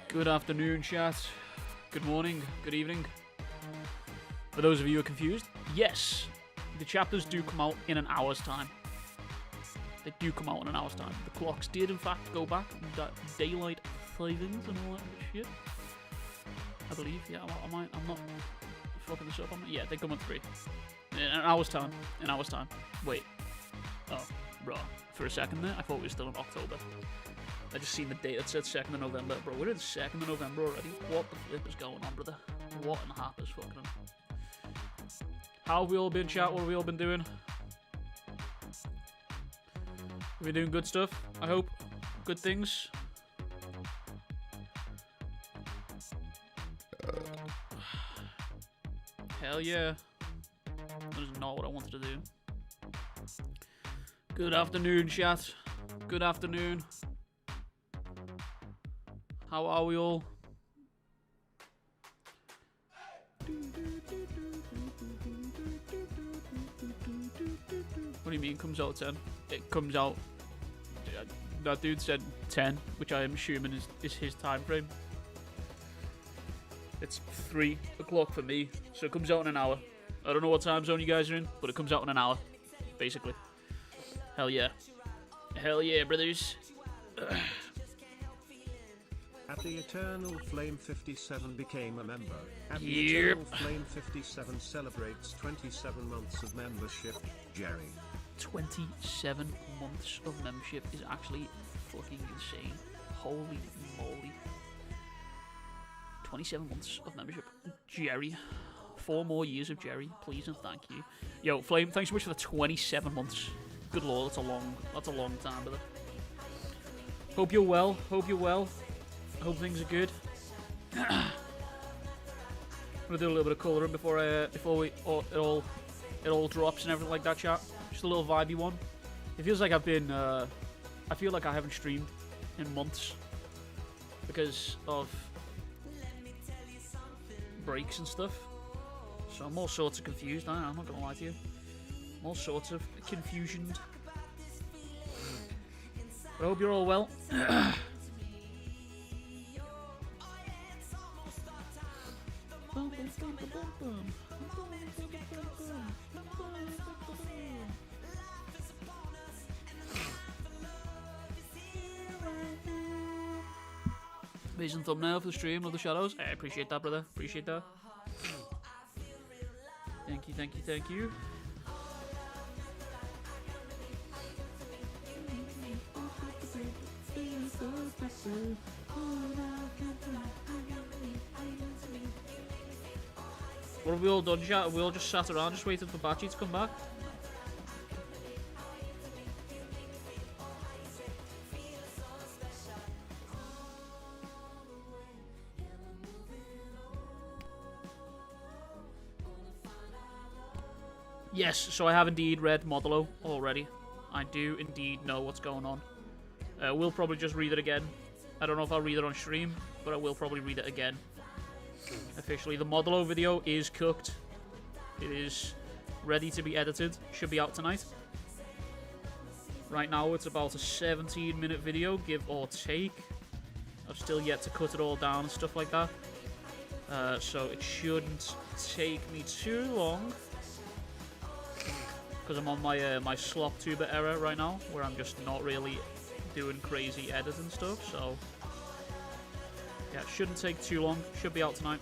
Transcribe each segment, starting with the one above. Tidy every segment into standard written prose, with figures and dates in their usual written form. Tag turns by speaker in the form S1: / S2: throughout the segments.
S1: Good afternoon, chat. Good morning, good evening. For those of you who are confused, yes, the chapters do come out in an hour's time. They do come out in an hour's time. The clocks did, in fact, go back. Daylight savings and all that shit. I believe, yeah, I'm not fucking this up. Yeah, they come at 3. In an hour's time. In an hour's time. Wait. Oh, bro. For a second there, I thought we were still in October. I just seen the date that said 2nd of November. Bro, we're in the 2nd of November already. What the flip is going on, brother? What in the hap is fucking on? How have we all been, chat? What have we all been doing? We're doing good stuff, I hope. Good things. Hell yeah. That is not what I wanted to do. Good afternoon, chat. Good afternoon. How are we all? What do you mean comes out at 10? It comes out... That dude said 10, which I am assuming is his time frame. It's 3 o'clock for me, so it comes out in an hour. I don't know what time zone you guys are in, but it comes out in an hour, basically. Hell yeah. Hell yeah, brothers.
S2: At the Eternal Flame 57 became a member. At the
S1: Yep.
S2: Eternal Flame 57 celebrates 27 months of membership. Jerry.
S1: 27 months of membership is actually fucking insane. Holy moly. 27 months of membership. Jerry. 4 more years of Jerry, please and thank you. Yo, Flame, thanks so much for the 27 months. Good lord, that's a long time, brother. Hope you're well. Hope you're well. Hope things are good. I'm gonna do a little bit of colouring before it all drops and everything like that, chat. Just a little vibey one. It feels like I've been I feel like I haven't streamed in months because of breaks and stuff. So I'm all sorts of confused. I'm not gonna lie to you. I'm all sorts of confusioned. I hope you're all well. Amazing thumbnail for the stream, love the shadows. I appreciate that, brother. Appreciate that. Thank you, thank you, thank you. What have we all done, chat? Have we all just sat around just waiting for Bachi to come back? Yes, so I have indeed read Modulo already. I do indeed know what's going on. We'll probably just read it again. I don't know if I'll read it on stream, but I will probably read it again. Officially, the Modulo video is cooked. It is ready to be edited. Should be out tonight. Right now, it's about a 17-minute video, give or take. I've still yet to cut it all down and stuff like that. So it shouldn't take me too long. Because I'm on my slop tuber era right now, where I'm just not really doing crazy editing stuff, so yeah, it shouldn't take too long. Should be out tonight.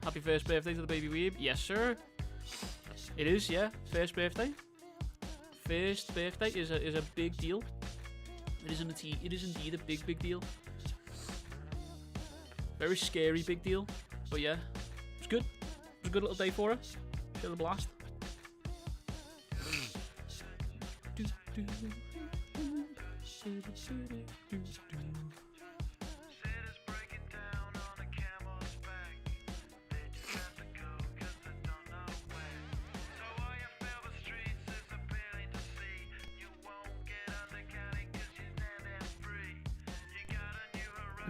S1: Happy first birthday to the baby weeb. Yes, sir. It is, yeah. First birthday. First birthday is a big deal. It is indeed a big deal. Very scary big deal. But yeah, it's good. It was a good little day for her. She had a blast.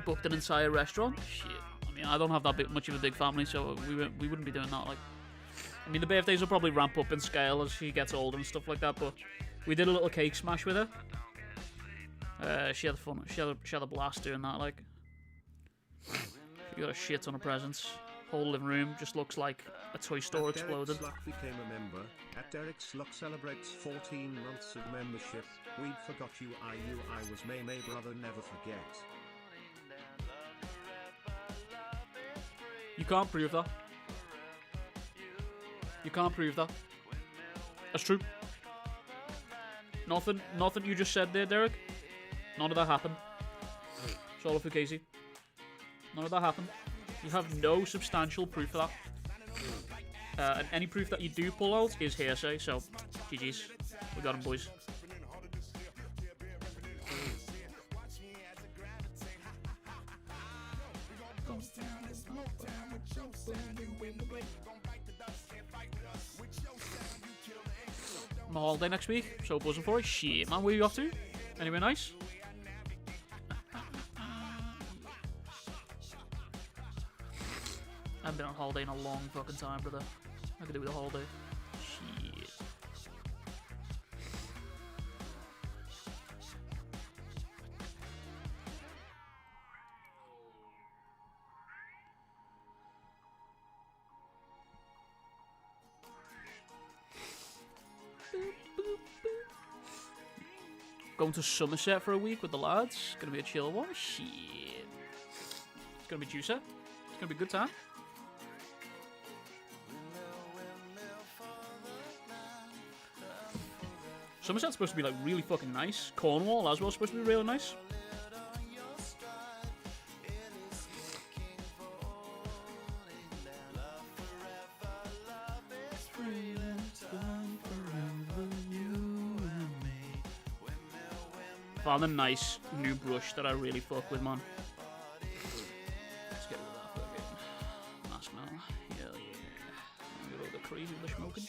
S1: booked an entire restaurant. Shit. I mean, I don't have that much of a big family, so we wouldn't be doing that. Like, I mean, the birthdays will probably ramp up in scale as she gets older and stuff like that. But we did a little cake smash with her. She had fun. She had a blast doing that. Like, she got a shit ton of presents. Whole living room just looks like a toy store exploded.
S2: Derek Sluck became a member. At Derek Sluck celebrates 14 months of membership. We forgot you. I was May brother. Never forget.
S1: You can't prove that. You can't prove that. That's true. Nothing you just said there, Derek. None of that happened. It's all for Casey. None of that happened. You have no substantial proof of that. And any proof that you do pull out is hearsay, so GG's. We got him, boys. I'm on holiday next week, so buzzing for it. Shit, man, where are you off to? Anywhere nice? I haven't been on holiday in a long fucking time, brother. I could do with a holiday. Shit. Going to Somerset for a week with the lads. Gonna be a chill one. Shit. It's gonna be juicy. It's gonna be a good time. Somerset's supposed to be like really fucking nice. Cornwall as well supposed to be really nice. Found a nice new brush that I really fuck with, man. Let's get rid of that fucking mask now. Hell yeah. I'm gonna go crazy with the smoking.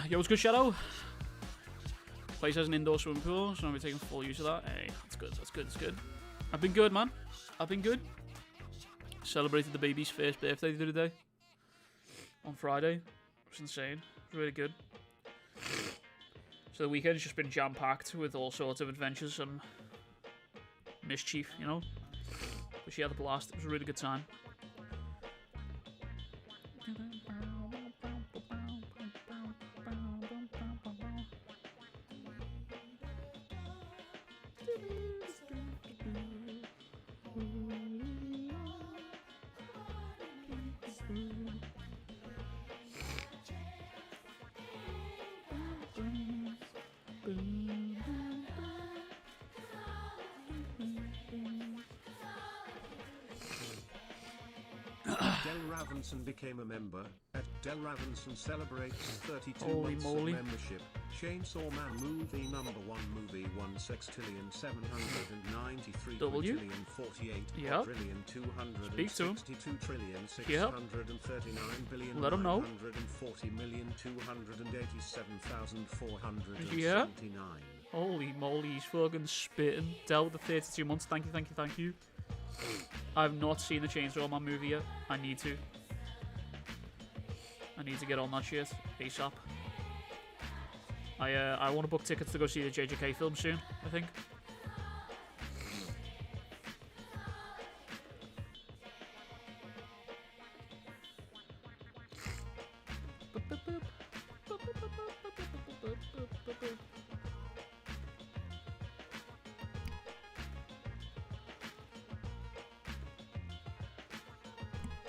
S1: Yo, what's good, Shadow? Place has an indoor swimming pool, so I'll be taking full use of that. Hey, that's good, that's good, that's good. I've been good, man. I've been good. Celebrated the baby's first birthday the other day. On Friday. It was insane. It was really good. So the weekend's just been jam-packed with all sorts of adventures and mischief, you know? But she had a blast. It was a really good time.
S2: Ravenson became a member. At Del Ravenson celebrates 32
S1: Holy
S2: months
S1: moly.
S2: of membership. Chainsaw Man movie number 1 movie 1 sextillion 793
S1: W?
S2: quadrillion 48
S1: Yep.
S2: quadrillion
S1: Speak to him.
S2: 262 trillion
S1: Yep.
S2: 639 billion
S1: Let him know.
S2: 940 million 287,479.
S1: Yeah. Holy moly, he's fucking spitting. Del with the 32 months. Thank you, thank you, thank you. I've not seen the Chainsaw Man movie yet. I need to. I need to get on that shit ASAP. I want to book tickets to go see the JJK film soon, I think.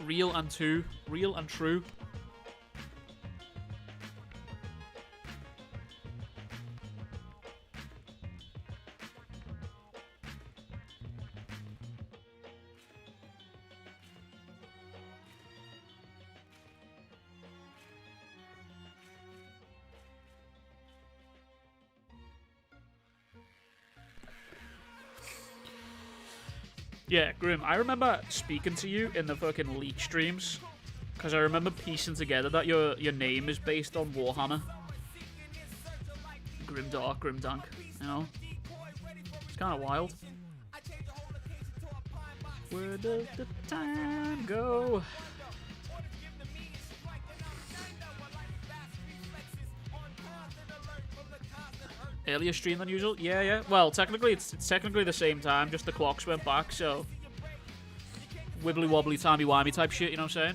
S1: Real and true. Real and true. Yeah, Grim, I remember speaking to you in the fucking leak streams, because I remember piecing together that your name is based on Warhammer. Grim Dark, Grim Dank, you know? It's kind of wild. Where does the time go? Earlier stream than usual? Yeah. Well, technically, it's technically the same time, just the clocks went back, so... Wibbly wobbly, timey wimey type shit, you know what I'm saying?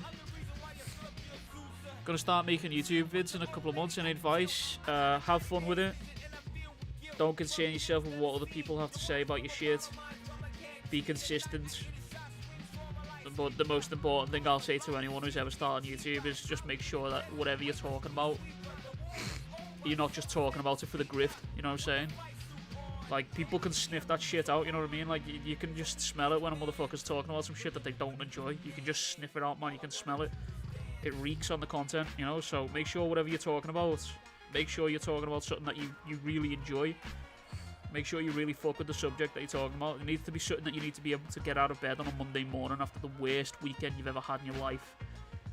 S1: Gonna start making YouTube vids in a couple of months. Any advice? Have fun with it. Don't concern yourself with what other people have to say about your shit. Be consistent. But the most important thing I'll say to anyone who's ever started YouTube is just make sure that whatever you're talking about, you're not just talking about it for the grift, you know what I'm saying? Like, people can sniff that shit out, you know what I mean? Like, you can just smell it when a motherfucker's talking about some shit that they don't enjoy. You can just sniff it out, man, you can smell it. It reeks on the content, you know? So make sure whatever you're talking about, make sure you're talking about something that you really enjoy. Make sure you really fuck with the subject that you're talking about. It needs to be something that you need to be able to get out of bed on a Monday morning after the worst weekend you've ever had in your life.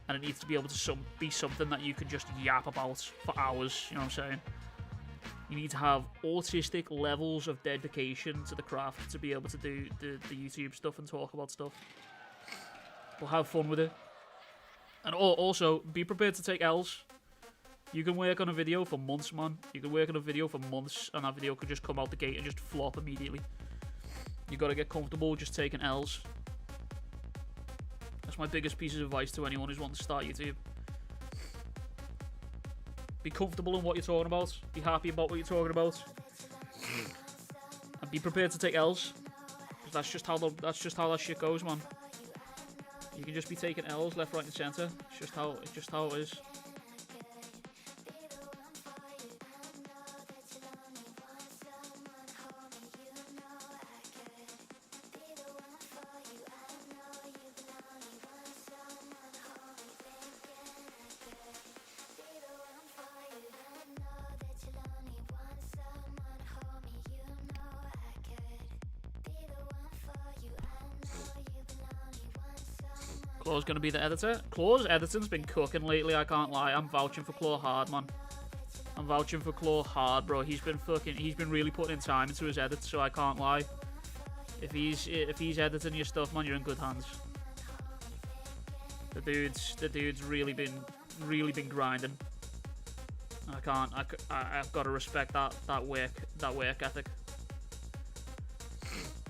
S1: And it needs to be able to be something that you can just yap about for hours, you know what I'm saying? You need to have autistic levels of dedication to the craft to be able to do the YouTube stuff and talk about stuff. But have fun with it. And also, be prepared to take L's. You can work on a video for months, man. You can work on a video for months, and that video could just come out the gate and just flop immediately. You gotta get comfortable just taking L's. That's my biggest piece of advice to anyone who's wanting to start YouTube. Be comfortable in what you're talking about. Be happy about what you're talking about. And be prepared to take L's. Because that's just how that shit goes, man. You can just be taking L's left, right, and centre. It's just how it is. Claw's gonna be the editor. Claw's editing's been cooking lately, I can't lie. I'm vouching for Claw hard, man. I'm vouching for Claw hard, bro. He's been really putting in time into his edit, so I can't lie. If he's editing your stuff, man, you're in good hands. The dude's really been grinding. I've got to respect that work ethic.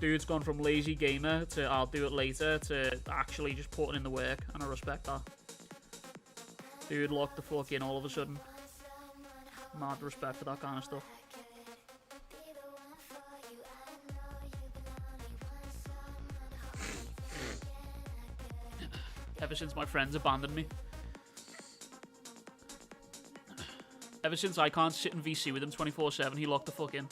S1: Dude's gone from lazy gamer to I'll do it later to actually just putting in the work, and I respect that. Dude locked the fuck in all of a sudden. Mad respect for that kind of stuff. Ever since my friends abandoned me. Ever since I can't sit in VC with him 24/7, he locked the fuck in.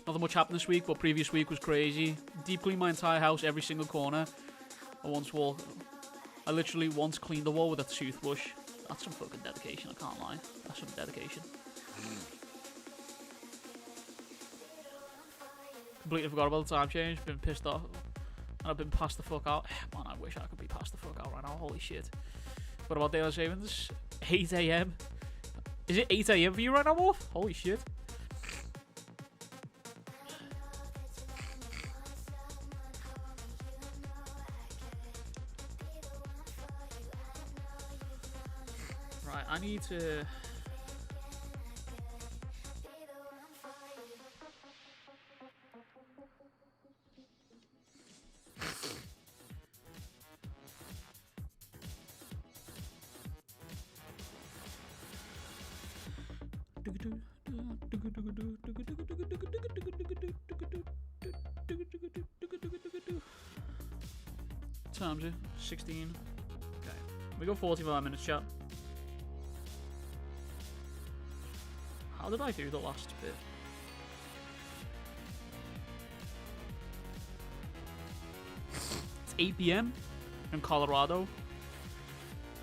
S1: Nothing much happened this week, but previous week was crazy. Deep cleaned my entire house, every single corner. I literally once cleaned the wall with a toothbrush. That's some fucking dedication, I can't lie. That's some dedication. Completely forgot about the time change, been pissed off. And I've been passed the fuck out. Man, I wish I could be passed the fuck out right now, holy shit. What about daylight savings? 8 AM? Is it 8 AM for you right now, Wolf? Holy shit. I need to... Times it, 16. Okay. We got 45 minutes, chat. How did I do the last bit? It's 8 PM in Colorado.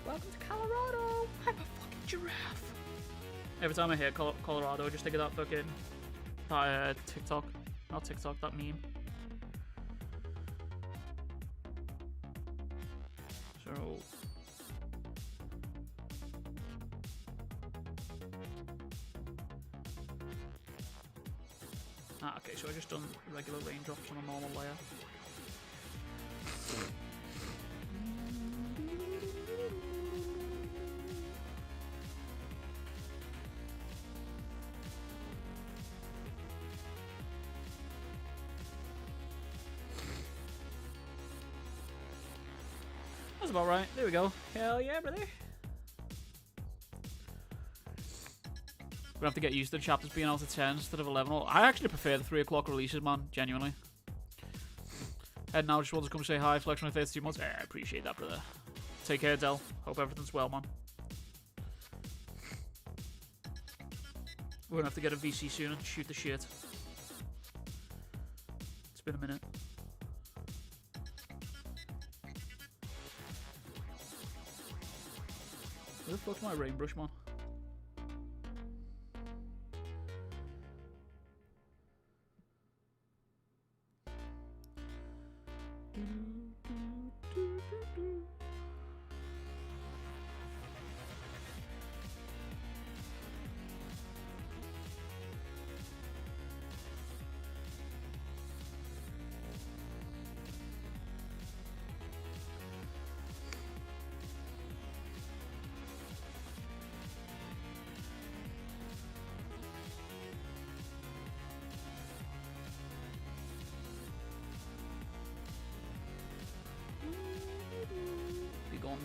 S1: Welcome to Colorado! I'm a fucking giraffe! Every time I hear Colorado, I just think of that fucking That TikTok. Not TikTok, that meme. So... okay, so I just done regular raindrops on a normal layer. That's about right. There we go. Hell yeah, brother. We have to get used to the chapters being out of 10 instead of 11. I actually prefer the 3 o'clock releases, man. Genuinely. Ed now just wants to come say hi. Flex on 32 months. I appreciate that, brother. Take care, Del. Hope everything's well, man. We're gonna have to get a VC soon and shoot the shit. It's been a minute. Where the fuck's my rain brush, man?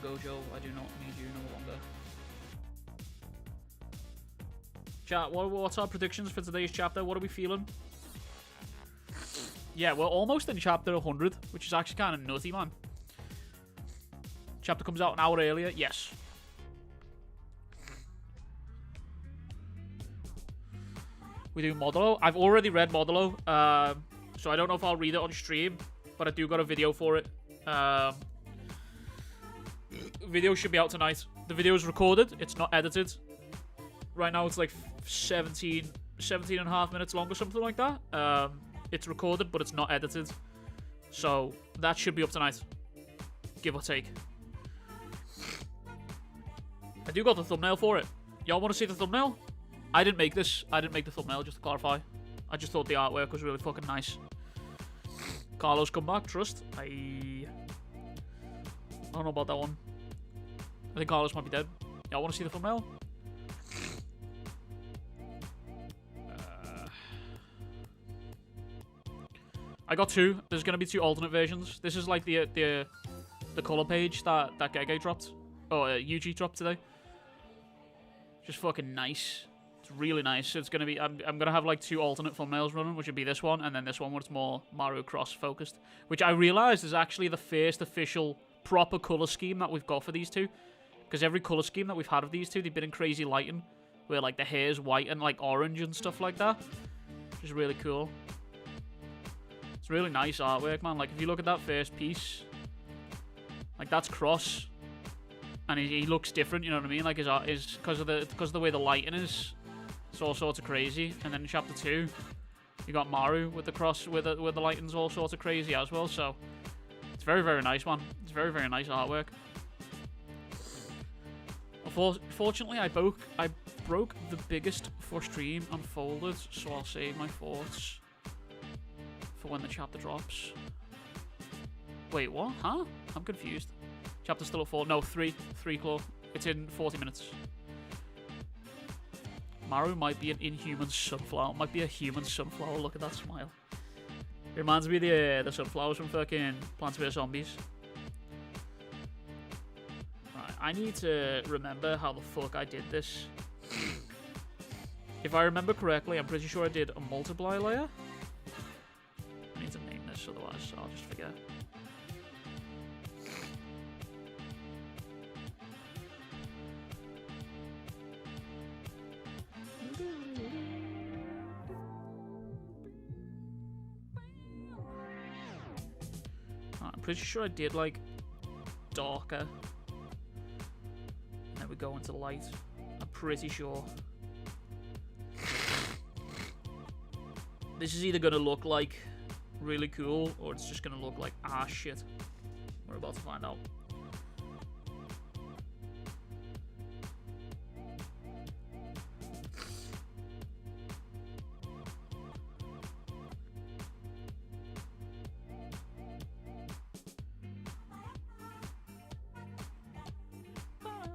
S1: Gojo, I do not need you no longer. Chat, what's our predictions for today's chapter? What are we feeling? Yeah, we're almost in chapter 100, which is actually kind of nutty, man. Chapter comes out an hour earlier. Yes. We do Modulo. I've already read Modulo, so I don't know if I'll read it on stream, but I do got a video for it. Video should be out tonight. The video is recorded. It's not edited. Right now it's like 17 and a half minutes long or something like that. It's recorded, but it's not edited. So that should be up tonight. Give or take. I do got the thumbnail for it. Y'all want to see the thumbnail? I didn't make this. I didn't make the thumbnail, just to clarify. I just thought the artwork was really fucking nice. Carlos, come back. Trust. I don't know about that one. I think Carlos might be dead. Y'all want to see the thumbnail? I got 2. There's going to be 2 alternate versions. This is like the color page that Gege dropped. Oh, Yuji dropped today. Just fucking nice. It's really nice. It's going to be... I'm going to have like 2 alternate thumbnails running, which would be this one, and then this one where it's more Mario Cross focused. Which I realized is actually the first official proper color scheme that we've got for these two. Because every color scheme that we've had of these two, they've been in crazy lighting, where like the hair's white and like orange and stuff like that, which is really cool. It's really nice artwork, man. Like if you look at that first piece, like that's Cross, and he looks different. You know what I mean? Like his art is because of the way the lighting is. It's all sorts of crazy. And then in chapter 2, you got Maru with the Cross, with the lighting's all sorts of crazy as well. So it's very, very nice, man. It's very, very nice artwork. Fortunately, I broke the biggest for stream unfolded, so I'll save my thoughts for when the chapter drops. Wait, what? Huh? I'm confused. Chapter's still at 4. No, 3 claw. It's in 40 minutes. Maru might be an inhuman sunflower. Might be a human sunflower. Look at that smile. It reminds me of the sunflowers from fucking Plants vs Zombies. Right, I need to remember how the fuck I did this. If I remember correctly, I'm pretty sure I did a multiply layer. I need to name this, otherwise I'll just forget. I'm pretty sure I did like darker, and then we go into light. I'm pretty sure. This is either gonna look like really cool, or it's just gonna look like shit. We're about to find out.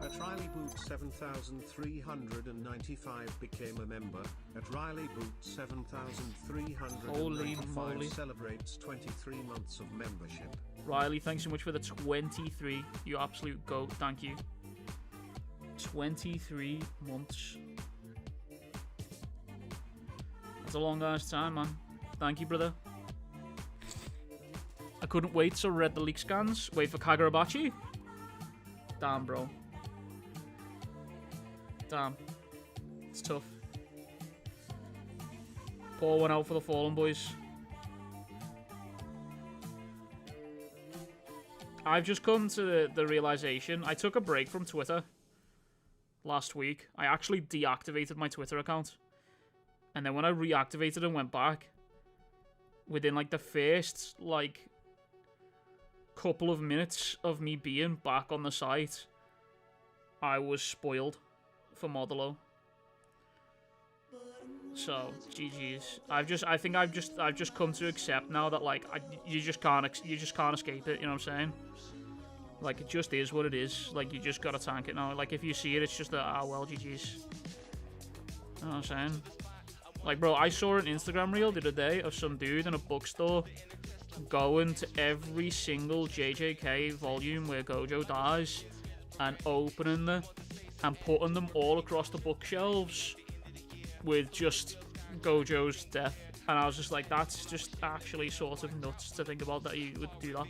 S2: At Riley Boot 7395 became a member. At Riley Boot 7395
S1: Holy moly.
S2: celebrates 23 months of membership.
S1: Riley, thanks so much for the 23. You absolute goat. Thank you. 23 months. That's a long ass time, man. Thank you, brother. I couldn't wait to read the leak scans. Wait for Kagurabachi. Damn, bro. Damn. It's tough. Pour one out for the fallen boys. I've just come to the realization. I took a break from Twitter last week. I actually deactivated my Twitter account. And then when I reactivated and went back, within like the first like couple of minutes of me being back on the site, I was spoiled for Modulo. So GG's. I think I've just come to accept now that like you just can't escape it. You know what I'm saying? Like it just is what it is. Like you just gotta tank it now. Like if you see it, it's just that well, GG's. You know what I'm saying? Like bro, I saw an Instagram reel the other day of some dude in a bookstore going to every single JJK volume where Gojo dies and opening them and putting them all across the bookshelves with just Gojo's death. And I was just like, that's just actually sort of nuts to think about that you would do that.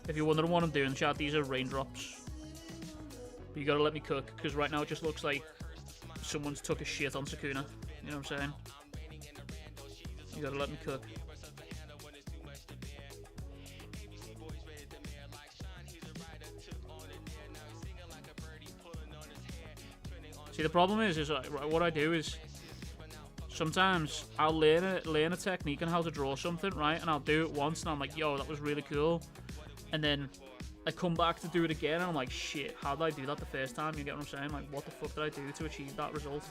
S1: If you're wondering what I'm doing, chat, these are raindrops. But you gotta let me cook, because right now it just looks like someone's took a shit on Sukuna. You know what I'm saying? You gotta let me cook. See, the problem is what I do is sometimes I'll learn a technique on how to draw something, right? And I'll do it once, and I'm like, yo, that was really cool. And then I come back to do it again, and I'm like, shit, how did I do that the first time? You get what I'm saying? Like, what the fuck did I do to achieve that result?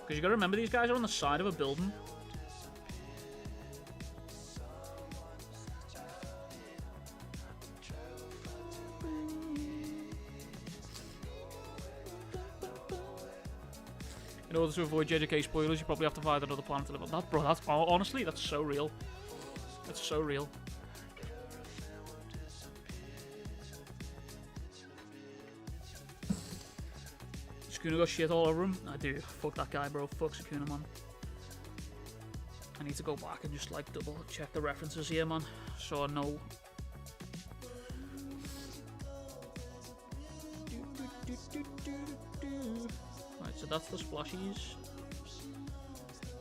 S1: Because you gotta remember, these guys are on the side of a building. In order to avoid JJK spoilers, you probably have to find another planet to live on. That, bro, that's honestly, that's so real. That's so real. Sukuna got shit all over him. I do. Fuck that guy, bro. Fuck Sukuna, man. I need to go back and just like double check the references here, man, so I know. Right, so that's the splashies.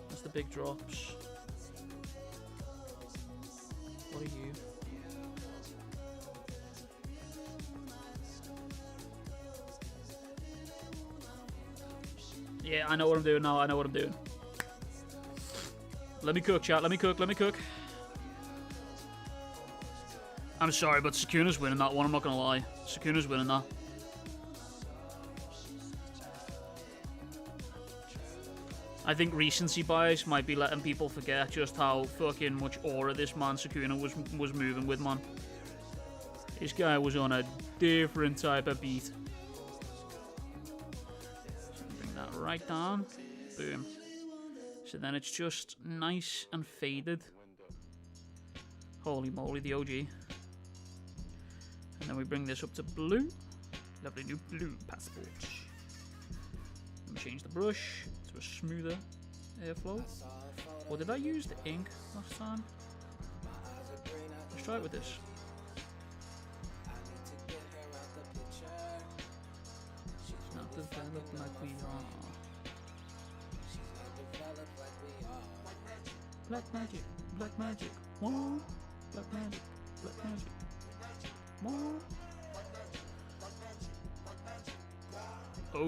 S1: That's the big drops. What are you? Yeah, I know what I'm doing now. I know what I'm doing. Let me cook, chat. Let me cook. Let me cook. I'm sorry, but Sukuna's winning that one. I'm not gonna lie. Sukuna's winning that. I think recency bias might be letting people forget just how fucking much aura this man Sukuna was moving with, man. This guy was on a different type of beat. Bring that right down. Boom. So then it's just nice and faded. Holy moly, the OG. And then we bring this up to blue. Lovely new blue passport. Let me change the brush to a smoother airflow. Or did I use the ink last time? Let's try it with this. develop like we are. Black magic, black magic, whoa. Black magic, black magic, whoa.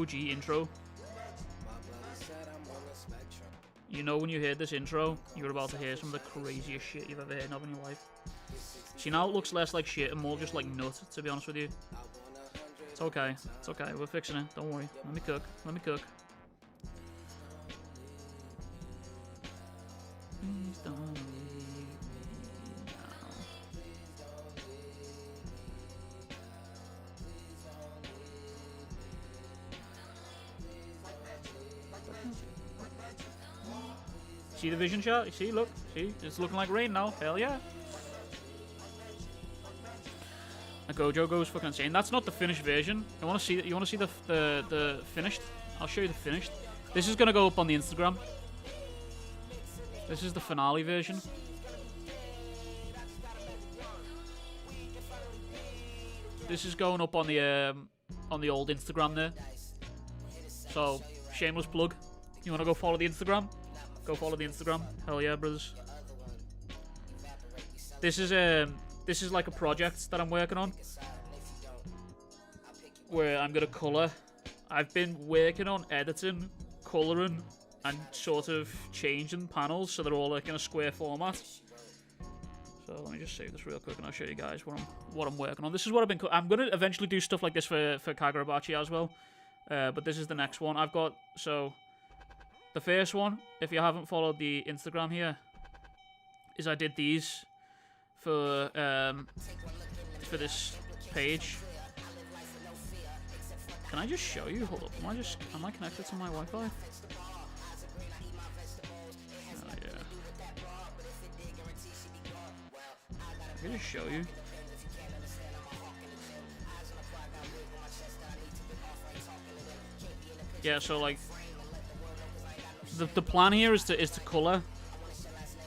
S1: OG intro. You know when you hear this intro, you're about to hear some of the craziest shit you've ever heard of in your life. See, now it looks less like shit and more just like nut, to be honest with you. It's okay. It's okay. We're fixing it. Don't worry. Let me cook. Let me cook. Please don't leave me now. See the vision shot? You see? Look. See? It's looking like rain now. Hell yeah. The Gojo goes fucking insane. That's not the finished version. You want to see? You want to see the finished? I'll show you the finished. This is gonna go up on the Instagram. This is the finale version. This is going up on the old Instagram there. So shameless plug. You want to go follow the Instagram? Go follow the Instagram. Hell yeah, brothers. This is like a project that I'm working on, where I'm gonna colour. I've been working on editing, colouring, and sort of changing panels so they're all like in a square format. So let me just save this real quick and I'll show you guys what I'm working on. This is what I've been. I'm gonna eventually do stuff like this for Kagurabachi as well, but this is the next one I've got. So the first one, if you haven't followed the Instagram here, is I did these for this page. Can I just show you? Hold up. Am I connected to my Wi-Fi? Oh yeah. I can just show you. Yeah, so like the plan here is to colour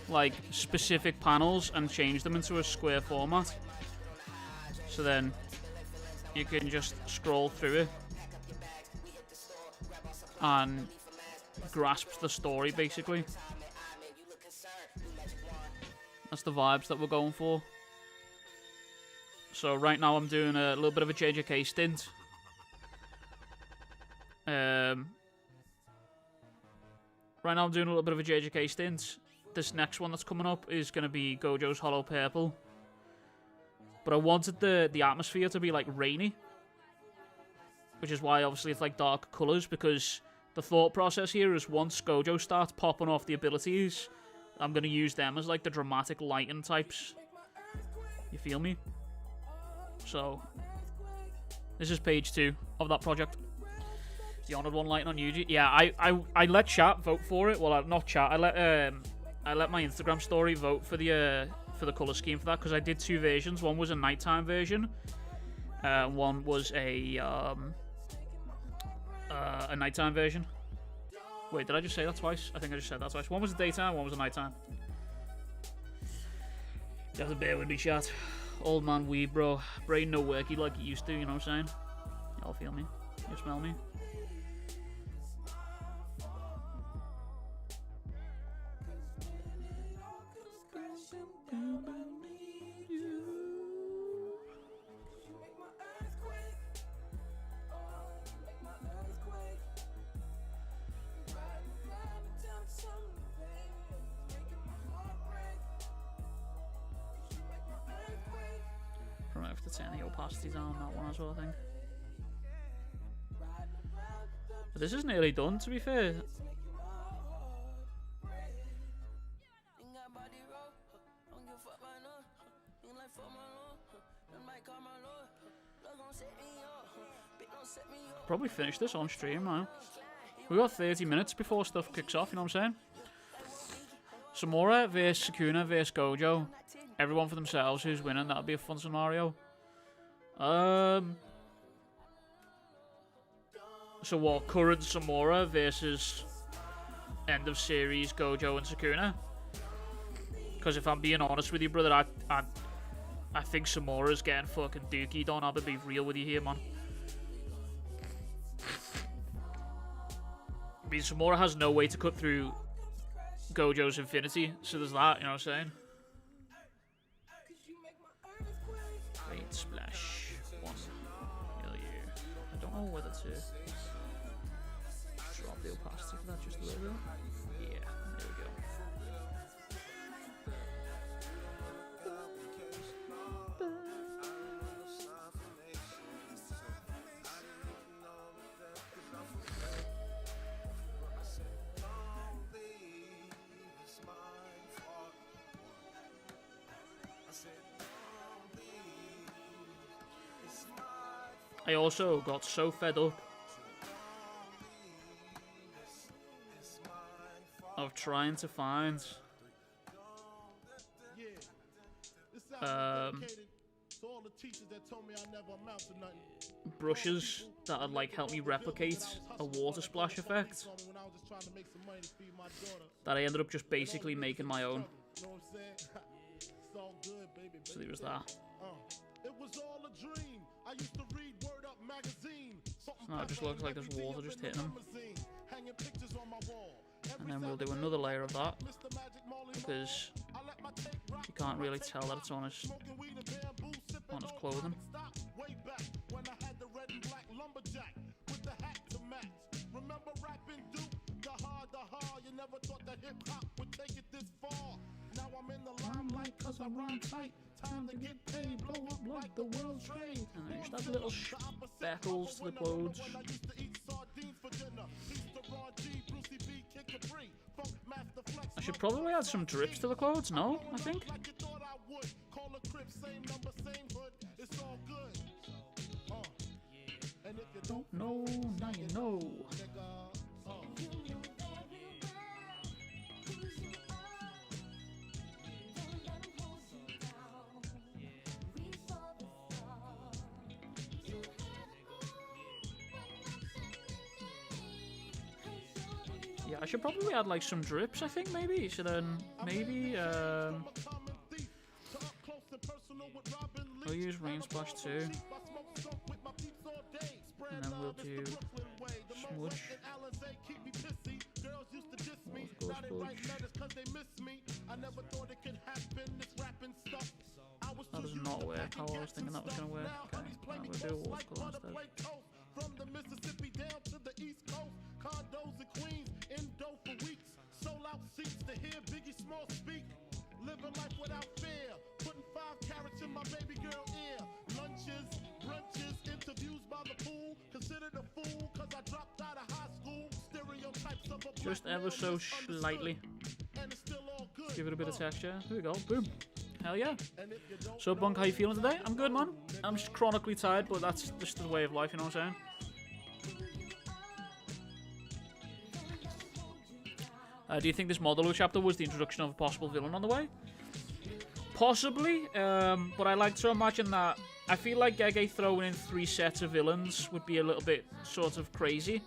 S1: like specific panels and change them into a square format. So then you can just scroll through it and grasp the story basically. That's the vibes that we're going for. So right now I'm doing a little bit of a JJK stint. Right now I'm doing a little bit of a JJK stint. This next one that's coming up is going to be Gojo's Hollow Purple. But I wanted the atmosphere to be like rainy. Which is why obviously it's like dark colours, because the thought process here is once Gojo starts popping off the abilities, I'm going to use them as like the dramatic lighting types. You feel me? So this is page 2 of that project. The Honored One lighting on YouTube. Yeah, I let chat vote for it. Well, not chat. I let my Instagram story vote for the color scheme for that, because I did 2 versions. One was a nighttime version. One was a nighttime version. Wait, did I just say that twice? I think I just said that twice. One was a daytime, one was a nighttime. You have to bear with me, chat. Old man weed, bro. Brain no worky like it used to, you know what I'm saying? Y'all feel me? You smell me? Probably have to turn the opacity down on that one as well, I think. But this is nearly done, to be fair. Probably finish this on stream now. We got 30 minutes before stuff kicks off, you know what I'm saying? Samura vs Sukuna vs Gojo. Everyone for themselves who's winning, that'll be a fun scenario. So what, current Samura versus end of series Gojo and Sukuna? Because if I'm being honest with you, brother, I think Samura's getting fucking dookied on. I'll be real with you here, man. I mean, Samura has no way to cut through Gojo's infinity, so there's that, you know what I'm saying? Great splash. 1 million. I don't know whether to drop the opacity for that just a little bit. Yeah, there we go. I also got so fed up of trying to find brushes that would like help me replicate a water splash effect, that I ended up just basically making my own. So there was that. So now it just looks like there's water just hitting them. And then we'll do another layer of that, because you can't really tell that it's on his clothing. And then just add little speckles to the clothes. I should probably add some drips to the clothes, no? I think. Don't know, now you know. Yeah, I should probably add like some drips, I think, maybe. So then, maybe, we'll use Rain Splash too. And then we'll do Smudge. That does not work how I was thinking that was going to work. Okay, right, we'll do a watercolor instead. From the Mississippi down to the East Coast, condos in Queens, indo for weeks, sold out seats to hear Biggie Small speak, living life without fear, putting 5 carats in my baby girl ear, lunches, brunches, interviews by the pool, considered a fool cause I dropped out of high school, stereotypes of a just ever so slightly, give it a bit of texture, here we go, boom. Hell yeah. So, Bunk, how you feeling today? I'm good, man. I'm just chronically tired, but that's just the way of life, you know what I'm saying? Do you think this Modelo chapter was the introduction of a possible villain on the way? Possibly, but I like to imagine that... I feel like Gege throwing in 3 sets of villains would be a little bit sort of crazy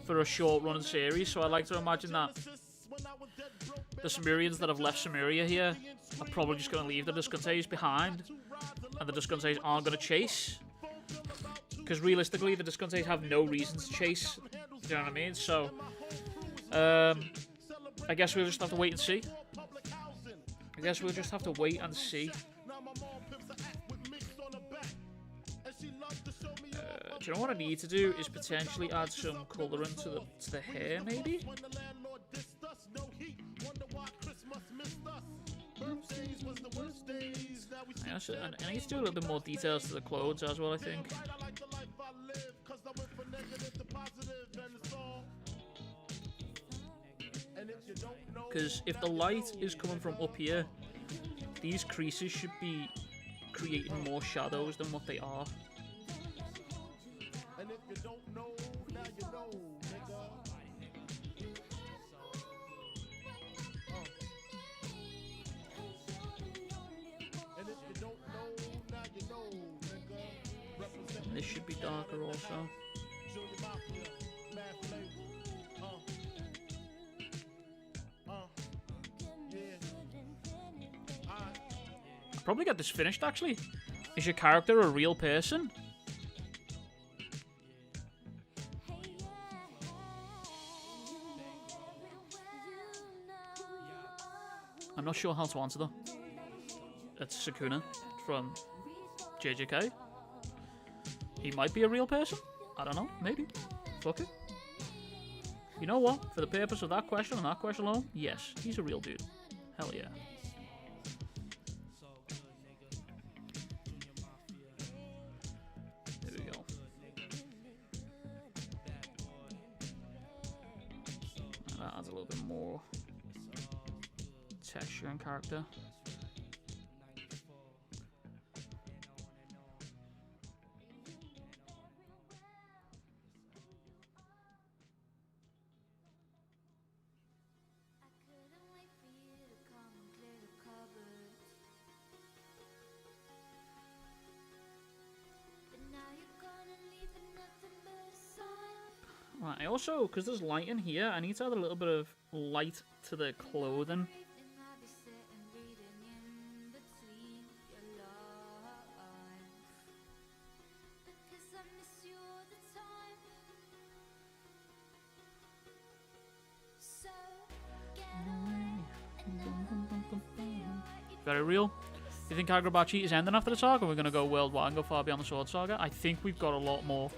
S1: for a short-running series, so I like to imagine that the Sumerians that have left Sumeria here are probably just going to leave the Discontes behind, and the Discontes aren't going to chase, because realistically the Discontes have no reason to chase, do you know what I mean? So I guess we'll just have to wait and see. Do you know what I need to do is potentially add some colouring to the hair, maybe? I need to do a little bit more details to the clothes as well, I think. Because if the light is coming from up here, these creases should be creating more shadows than what they are. This should be darker also. I'll probably get this finished actually. Is your character a real person? I'm not sure how to answer that. It's Sakuna from JJK. He might be a real person. I don't know. Maybe. Fuck it. You know what? For the purpose of that question and that question alone, yes, he's a real dude. Hell yeah. There we go. And that adds a little bit more texture and character. Right, I also, because there's light in here, I need to add a little bit of light to the clothing. Very real. Do you think Kagurabachi is ending after the saga? We're going to go worldwide and go far beyond the Sword Saga? I think we've got a lot more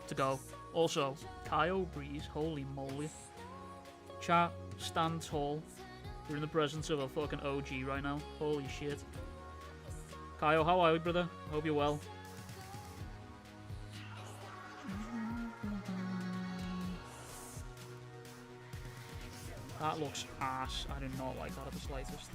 S1: to go. Also, Kaio Breeze, holy moly. Chat, stand tall. We're in the presence of a fucking OG right now. Holy shit. Kaio, how are you, brother? Hope you're well. That looks ass. I do not like that at the slightest.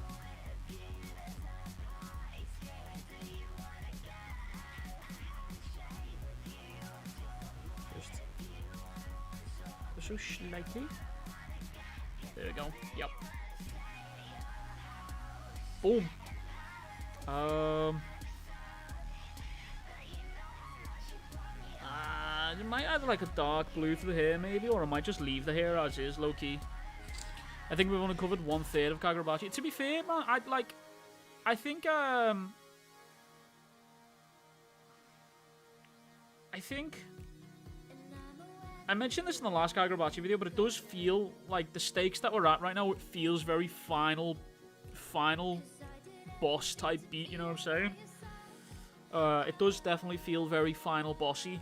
S1: So slightly. There we go. Yep. Boom. I might add like a dark blue to the hair maybe, or I might just leave the hair as is, low key. I think we've only covered 1/3 of Kagurabachi. To be fair, man, I think I mentioned this in the last Kagurabachi video, but it does feel like the stakes that we're at right now, it feels very final boss type beat, you know what I'm saying? It does definitely feel very final bossy.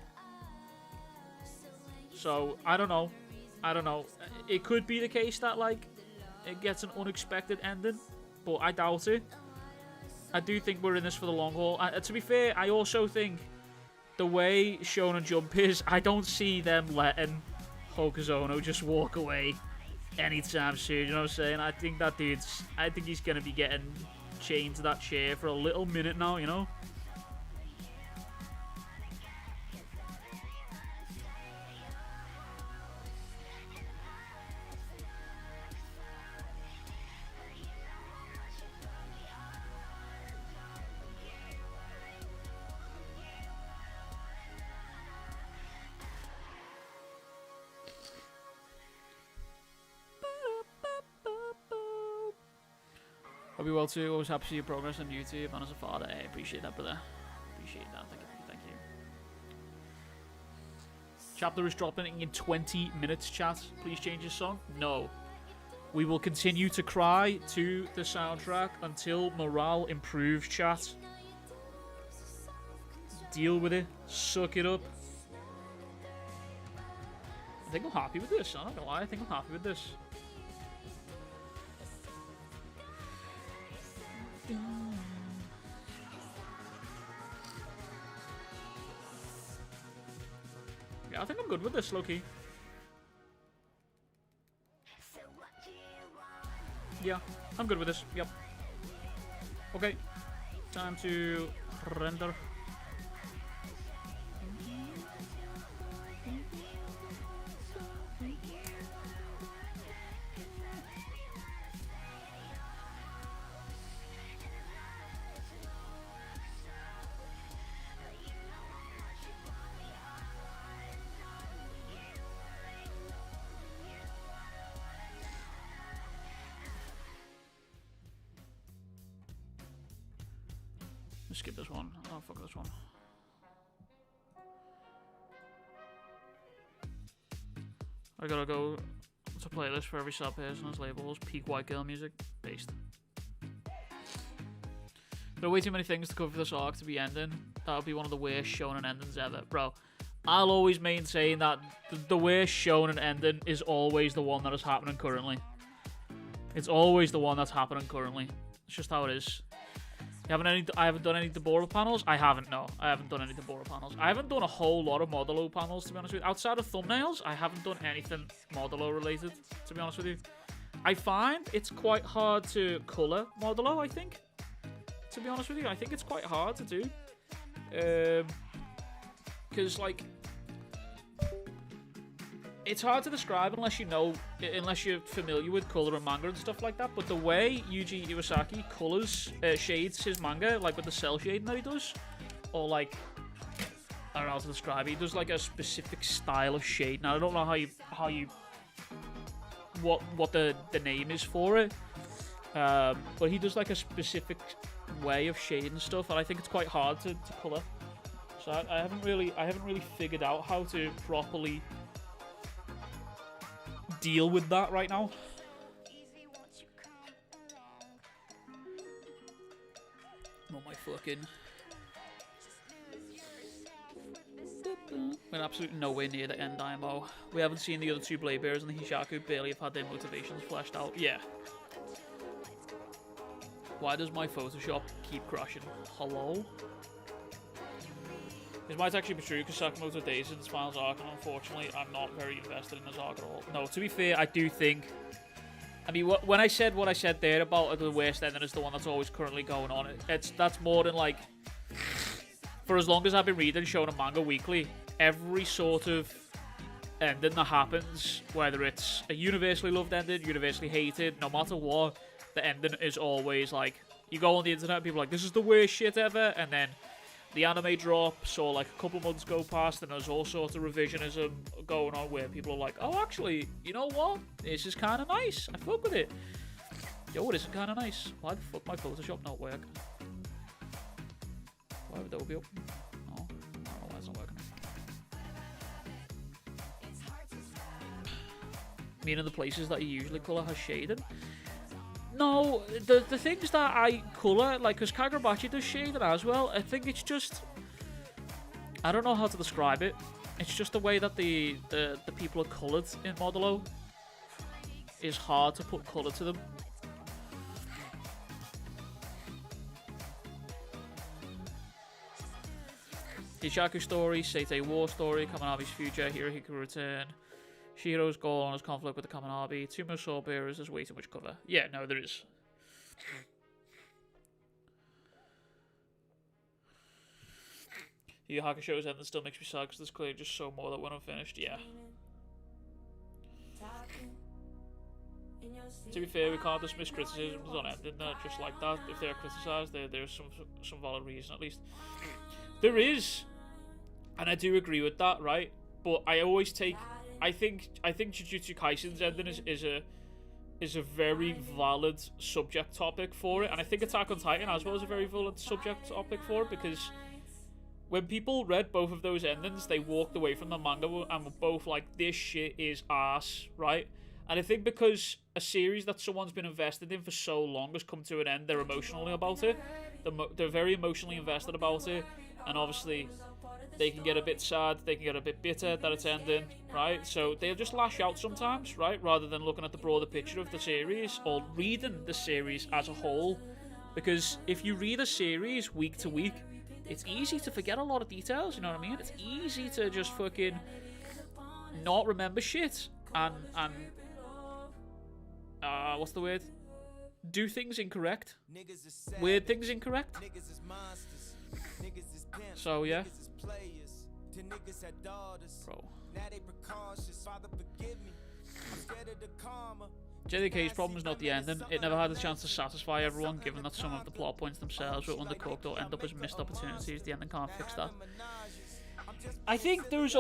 S1: So, I don't know. It could be the case that, like, it gets an unexpected ending, but I doubt it. I do think we're in this for the long haul. To be fair, I also think the way Shonen Jump is, I don't see them letting Hokuzono just walk away anytime soon, you know what I'm saying? I think he's going to be getting chained to that chair for a little minute now, you know? Hope you're well too. Always happy to see your progress on YouTube and as a father. I appreciate that, brother. Appreciate that. Thank you. Chapter is dropping in 20 minutes, chat. Please change your song. No. We will continue to cry to the soundtrack until morale improves, chat. Deal with it. Suck it up. I think I'm happy with this. I'm not gonna lie. I think I'm happy with this. Yeah, I think I'm good with this, low-key. Yeah, I'm good with this, yep. Okay, time to render. Let's skip this one. Oh, fuck this one. I gotta go to playlist for every sub person as labels. Peak white girl music. Based. There are way too many things to cover for this arc to be ending. That would be one of the worst shonen endings ever. Bro, I'll always maintain that the worst shonen ending is always the one that is happening currently. It's always the one that's happening currently. It's just how it is. I haven't done any Deborah panels. I haven't, no. I haven't done any Deborah panels. I haven't done a whole lot of Modulo panels, to be honest with you. Outside of thumbnails, I haven't done anything Modulo related, to be honest with you. I find it's quite hard to colour Modulo, I think. To be honest with you, I think it's quite hard to do. Because, like, it's hard to describe unless you're familiar with colour and manga and stuff like that. But the way Yuji Iwasaki colours, shades his manga, like with the cell shading that he does, or like, I don't know how to describe it. He does like a specific style of shade. Now I don't know what the name is for it, but he does like a specific way of shading stuff, and I think it's quite hard to colour. So I haven't really figured out how to properly deal with that right now. Oh my fucking... We're absolutely nowhere near the end IMO. We haven't seen the other two Blade Bearers, and the Pee-Shaku barely have had their motivations fleshed out. Yeah. Why does my Photoshop keep crashing? Hello? This might actually be true because Sakamoto Days in this finals arc, and unfortunately I'm not very invested in this arc at all. No, to be fair, I do think... I mean, when I said what I said there about the worst ending is the one that's always currently going on, that's more than like... For as long as I've been reading Shonen manga weekly, every sort of ending that happens, whether it's a universally loved ending, universally hated, no matter what, the ending is always like... You go on the internet and people are like, this is the worst shit ever, and then... The anime drops, or like a couple months go past, and there's all sorts of revisionism going on where people are like, oh, actually, you know what? This is kind of nice. I fuck with it. Yo, this is kind of nice. Why the fuck my Photoshop not work? Why would that be open? Oh, I don't know why it's not working. Meaning the places that you usually colour has shading. No, the things that I colour, like, because Kagurabachi does shading as well, I think it's just... I don't know how to describe it. It's just the way that the people are coloured in Modulo is hard to put colour to them. Pee-Shaku story, Seitei War story, Kaminabi's future, Hirohiko return. Shiro's goal on his conflict with the Kaminabi. Two more sword bearers, there's way too much cover. Yeah, no, there is. Yu Hakusho's ending still makes me sad because there's clearly just so more that went unfinished. Yeah. To be fair, we can't dismiss criticisms on ending just like that. If they're criticised, there's some valid reason at least. There is, and I do agree with that, right? But I always take... I think Jujutsu Kaisen's ending is a very valid subject topic for it, and I think Attack on Titan as well is a very valid subject topic for it, because when people read both of those endings, they walked away from the manga and were both like, this shit is arse, right? And I think because a series that someone's been invested in for so long has come to an end, they're emotional about it. They're very emotionally invested about it, and obviously they can get a bit sad, they can get a bit bitter that it's ending, right? So they'll just lash out sometimes, right? Rather than looking at the broader picture of the series or reading the series as a whole. Because if you read a series week to week, it's easy to forget a lot of details, you know what I mean? It's easy to just fucking not remember shit and what's the word? Do things incorrect. Weird things incorrect. So, yeah. Bro. JDK's problem is not the ending. It never had a chance to satisfy everyone, given that some of the plot points themselves were undercooked or end up as missed opportunities. The ending can't fix that. I think there was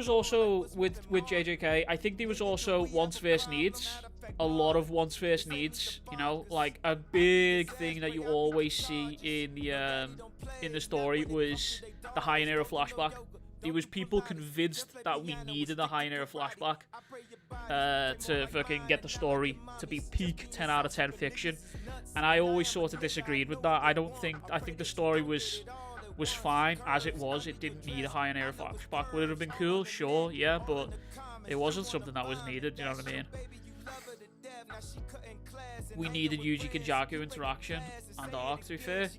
S1: also with JJK. I think there was also wants versus needs. A lot of wants versus needs. You know, like a big thing that you always see in the story was the High Era flashback. There was people convinced that we needed a High Era flashback to fucking get the story to be peak 10 out of 10 fiction, and I always sort of disagreed with that. I think the story was fine as it was. It didn't need a High Era flashback. Would it have been cool? Sure, yeah, but it wasn't something that was needed, you know what I mean? We needed Yuji Kenjaku interaction and arc, to be fair.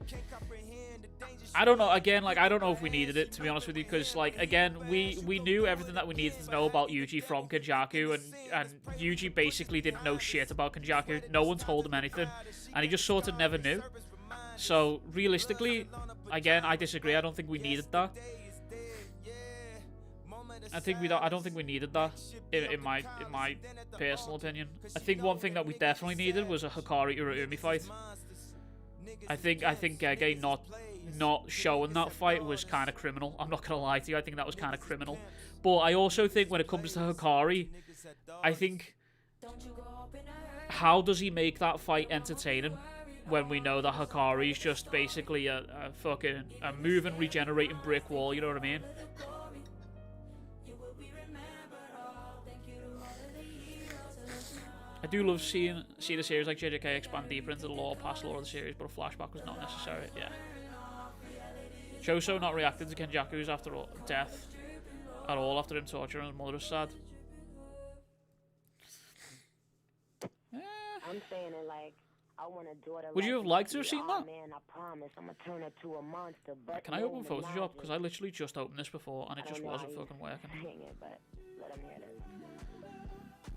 S1: I don't know, again, like, I don't know if we needed it, to be honest with you, because, like, again, we knew everything that we needed to know about Yuji from Kenjaku, and Yuji basically didn't know shit about Kenjaku. No one told him anything, and he just sort of never knew. So, realistically, again, I disagree. I don't think we needed that. I don't think we needed that, in my personal opinion. I think one thing that we definitely needed was a Hikari Uraumi fight. I think Gege not showing that fight was kind of criminal. I'm not gonna lie to you. I think that was kind of criminal. But I also think when it comes to Hikari, I think, how does he make that fight entertaining when we know that Hikari is just basically a fucking moving, regenerating brick wall? You know what I mean? I do love seeing the series like JJK expand deeper into the lore, past lore of the series, but a flashback was not necessary. Yeah. Choso not reacting to Kenjaku's death at all after him torturing his mother is sad.
S3: I'm saying it like I want a daughter.
S1: Would you have liked to have seen that?
S3: Man, I promise I'm gonna turn her to a monster. But
S1: Can I open Photoshop? Because I literally just opened this before and it just wasn't fucking working.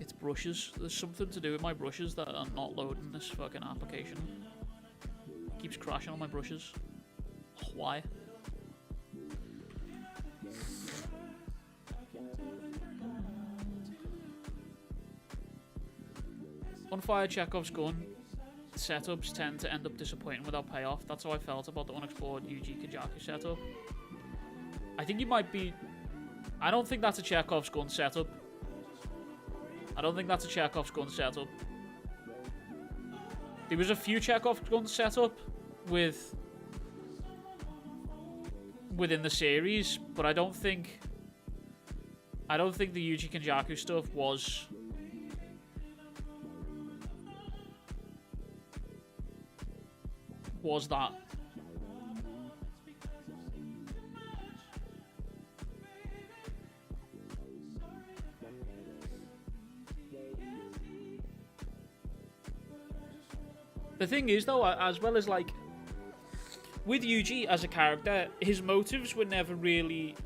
S1: It's brushes. There's something to do with my brushes that are not loading this fucking application. It keeps crashing on my brushes. Why? Unfired Chekhov's gun setups tend to end up disappointing without payoff. That's how I felt about the unexplored Yuji Kenjaku setup. I think you might be... I don't think that's a Chekhov's gun setup. I don't think that's a Chekhov's gun setup. There was a few Chekhov's gun setup within the series, but I don't think the Yuji Kenjaku stuff was that. The thing is, though, as well as, like, with Yuji as a character, his motives were never really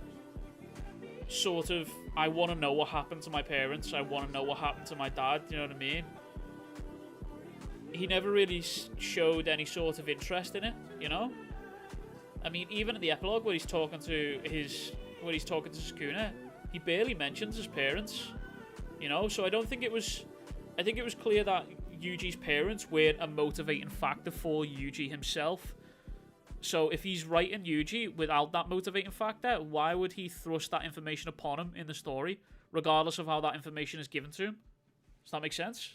S1: sort of, I want to know what happened to my parents, I want to know what happened to my dad, you know what I mean? He never really showed any sort of interest in it, you know? I mean, even in the epilogue where he's talking to Sukuna, he barely mentions his parents, you know? So I think it was clear that Yuji's parents weren't a motivating factor for Yuji himself. So if he's writing Yuji without that motivating factor, why would he thrust that information upon him in the story, regardless of how that information is given to him? Does that make sense?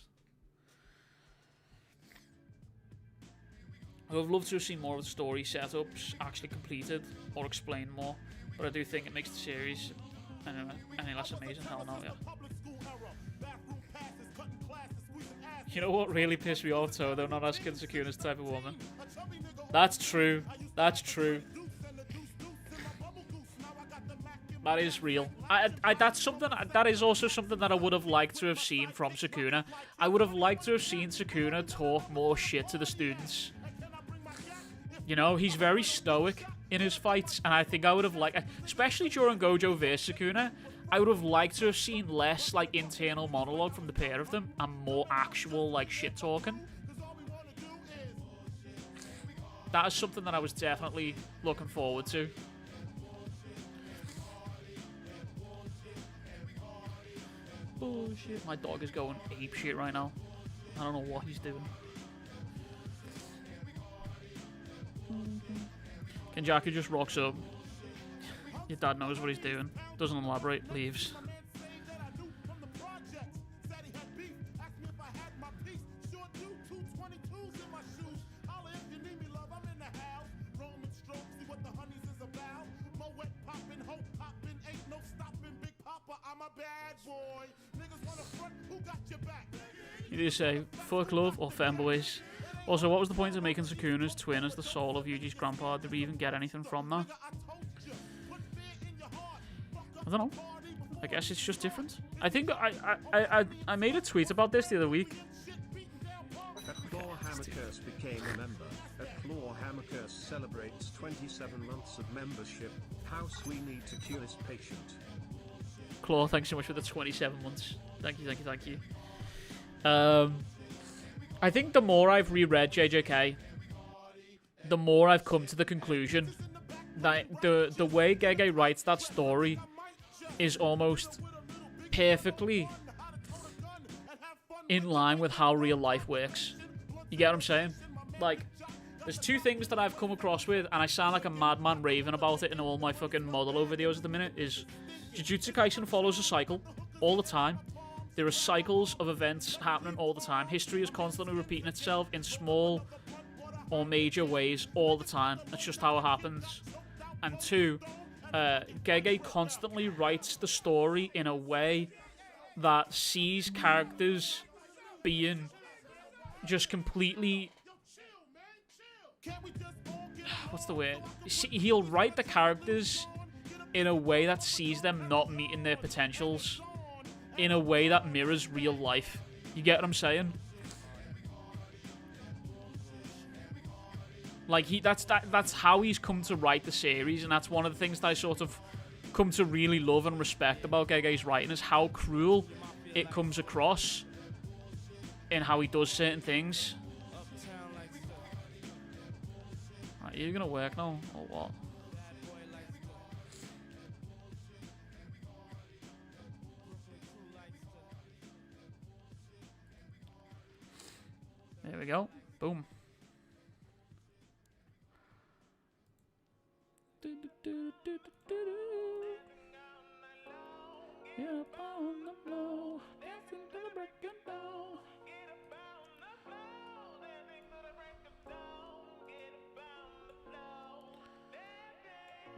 S1: I would have loved to have seen more of the story setups actually completed or explained more, but I do think it makes the series any less amazing. Hell no, yeah. You know what really pissed me off, though? They're not asking Sukuna's type of woman. That's true. That's true. That is real. That is also something that I would have liked to have seen from Sukuna. I would have liked to have seen Sukuna talk more shit to the students. You know, he's very stoic in his fights, and I think I would have liked, especially during Gojo vs Sukuna, I would have liked to have seen less, like, internal monologue from the pair of them and more actual, like, shit talking. That is something that I was definitely looking forward to. Bullshit. My dog is going ape shit right now. I don't know what he's doing. Kenjaku just rocks up. Your dad knows what he's doing. Doesn't elaborate. Leaves. You do say, fuck love or femboys. Also, what was the point of making Sukuna's twin as the soul of Yuji's grandpa? Did we even get anything from that? I don't know. I guess it's just different. I think I made a tweet about this the other week.
S2: Claw Hammercurse became a member. Claw Hammercurse celebrates 27 months of membership. House we need to cure this patient.
S1: Claw, thanks so much for the 27 months. Thank you, thank you, thank you. I think the more I've reread JJK, the more I've come to the conclusion that the way Gege writes that story is almost perfectly in line with how real life works. You get what I'm saying? Like, there's two things that I've come across with, and I sound like a madman raving about it in all my fucking Modelo videos at the minute, is Jujutsu Kaisen follows a cycle all the time. There are cycles of events happening all the time. History is constantly repeating itself in small or major ways all the time. That's just how it happens. And two, Gege constantly writes the story in a way that sees characters being just completely... What's the word? He'll write the characters in a way that sees them not meeting their potentials, in a way that mirrors real life. You get what I'm saying? Like, that's how he's come to write the series, and that's one of the things that I sort of come to really love and respect about Gege's writing, is how cruel it comes across in how he does certain things. Right, are you gonna work now, or what? There we go. Boom. Get up on the floor, dancing to the break of dawn.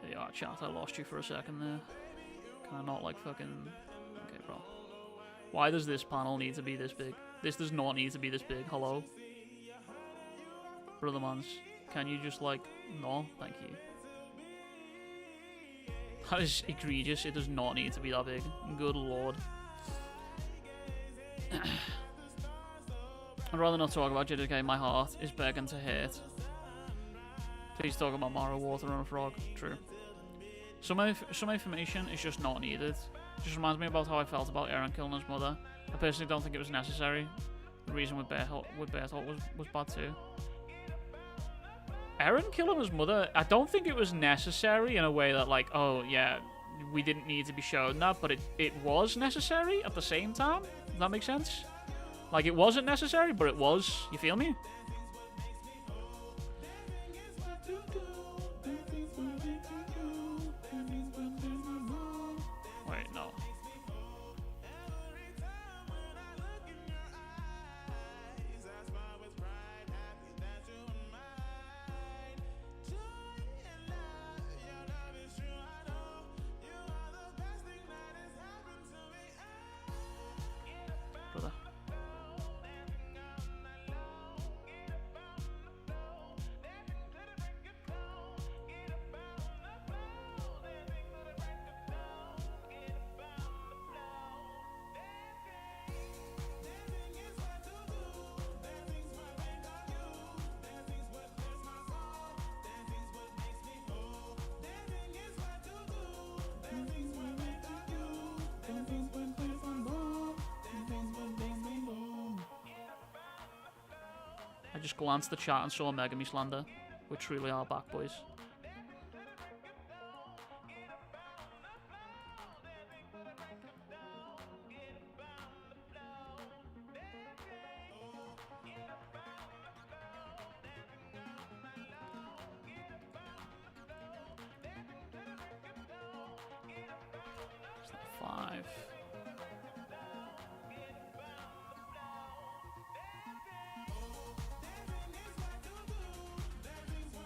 S1: There you are, chat. I lost you for a second there. Can I not, like, fucking... Okay, bro. Why does this panel need to be this big? This does not need to be this big. Hello? Brother mans, can you just, like... No? Thank you. That is egregious. It does not need to be that big. Good lord. I'd rather not talk about JJK. My heart is begging to hurt. Please talk about Mara water on a frog. True. Some information is just not needed. It just reminds me about how I felt about Eren killing his mother. I personally don't think it was necessary. The reason with Bertolt was bad too. Eren killing his mother, I don't think it was necessary in a way that, like, oh yeah, we didn't need to be shown that, but it was necessary at the same time. Does that make sense? Like, it wasn't necessary, but it was. You feel me? Wait, no. Brother. I just glanced at the chat and saw Megami slander. We truly are back, boys. It's not 5.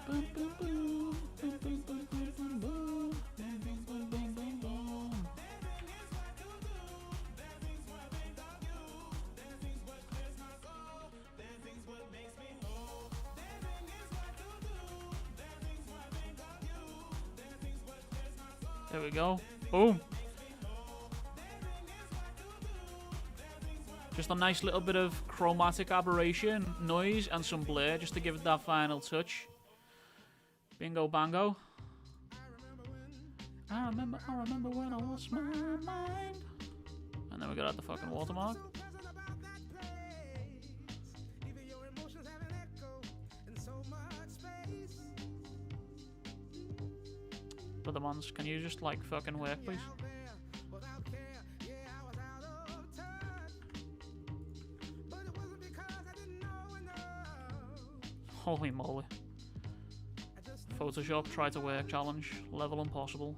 S1: Boom, boom, boom. Boom, boom, boom, boom, boom, boom. Boom, boom, boom, boom, boom, boom. There we go. Boom. Just a nice little bit of chromatic aberration, noise, and some blur just to give it that final touch. Bingo bango. I remember when I lost my mind. And then we got out the fucking watermark. Brother Mons, can you just like fucking work, please? Holy moly. Photoshop, try to work challenge, level impossible.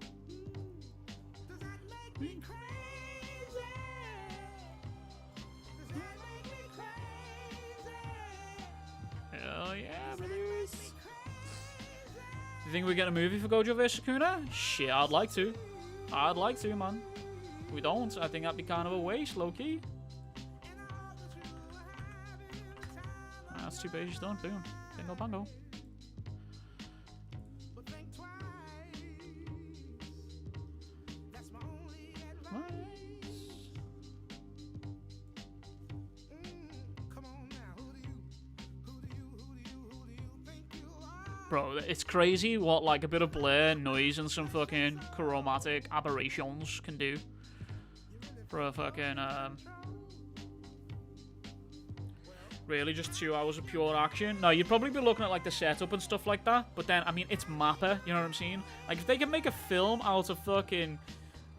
S1: Hell yeah, brothers. You think we get a movie for Gojo vs Sakuna? Shit, I'd like to. I'd like to, man. We don't. I think that'd be kind of a waste, low-key. That's 2 pages done. Boom. Bingo bango. Bro, it's crazy what like a bit of blur, noise, and some fucking chromatic aberrations can do for a fucking really just 2 hours of pure action. No, you'd probably be looking at like the setup and stuff like that, but then I mean it's Mappa, you know what I'm saying? Like if they can make a film out of fucking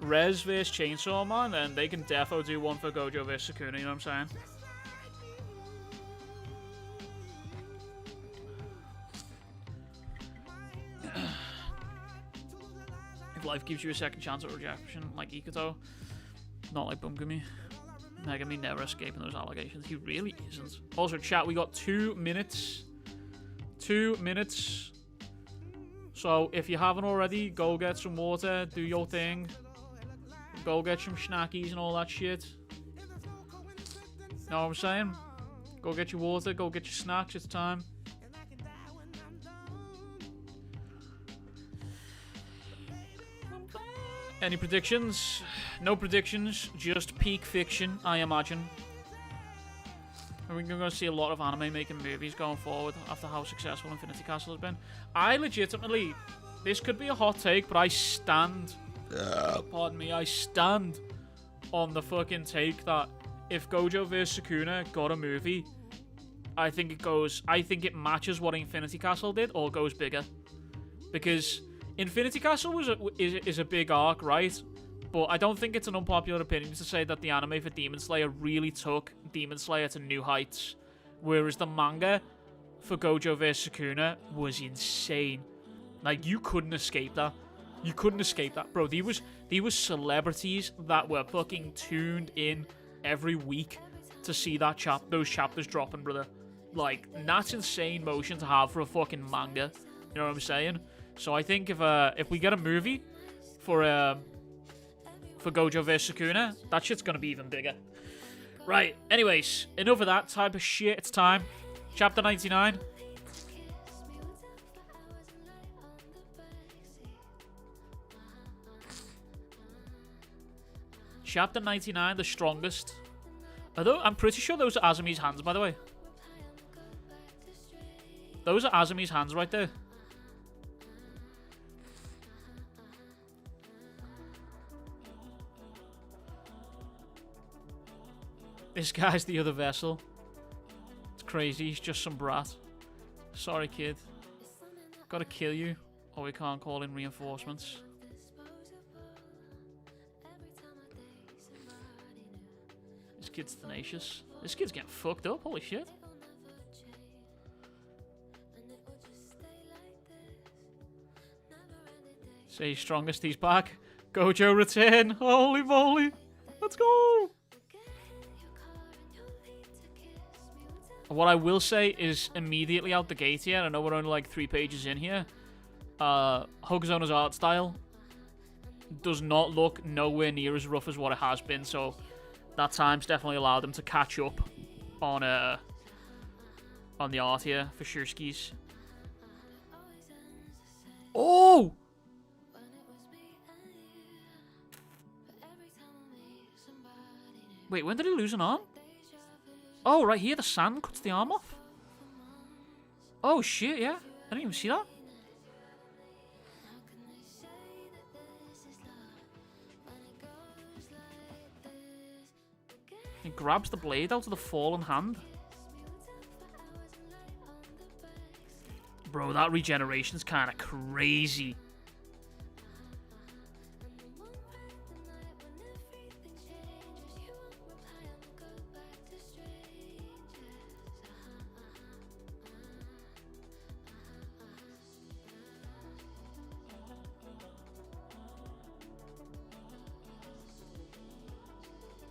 S1: Rez vs Chainsaw Man, then they can defo do one for Gojo vs Sakuna, you know what I'm saying? If life gives you a second chance at rejection, like Ikuto, not like Bumgumi. Megami never escaping those allegations. He really isn't. Also, chat, we got 2 minutes. 2 minutes. So, if you haven't already, go get some water, do your thing. Go get some snackies and all that shit. Know what I'm saying? Go get your water, go get your snacks, it's time. Any predictions? No predictions, just peak fiction, I imagine. We're going to see a lot of anime making movies going forward after how successful Infinity Castle has been. I legitimately, this could be a hot take, but I stand, pardon me, I stand on the fucking take that if Gojo vs Sakuna got a movie, I think it matches what Infinity Castle did or goes bigger. Because Infinity Castle is a big arc, right? But I don't think it's an unpopular opinion to say that the anime for Demon Slayer really took Demon Slayer to new heights. Whereas the manga for Gojo vs Sakuna was insane. Like, you couldn't escape that. You couldn't escape that. Bro, there was celebrities that were fucking tuned in every week to see those chapters dropping, brother. Like, that's insane motion to have for a fucking manga. You know what I'm saying? So I think if we get a movie for Gojo vs Sakuna, that shit's gonna be even bigger. Right, anyways, enough of that type of shit, it's time. Chapter 99. Chapter 99, the strongest. Although, I'm pretty sure those are Azumi's hands, by the way. Those are Azumi's hands right there. This guy's the other vessel. It's crazy, he's just some brat. Sorry, kid. Gotta kill you, or we can't call in reinforcements. This kid's tenacious. This kid's getting fucked up, holy shit. Say he's strongest, he's back. Gojo return, holy moly. Let's go! What I will say is immediately out the gate here, I know we're only like 3 pages in here, Hokuzona's art style does not look nowhere near as rough as what it has been, so that time's definitely allowed them to catch up on the art here for sure skis. Wait, when did he lose an arm? Oh, right here, the sand cuts the arm off. Oh, shit, yeah. I didn't even see that. He grabs the blade out of the fallen hand. Bro, that regeneration's kind of crazy.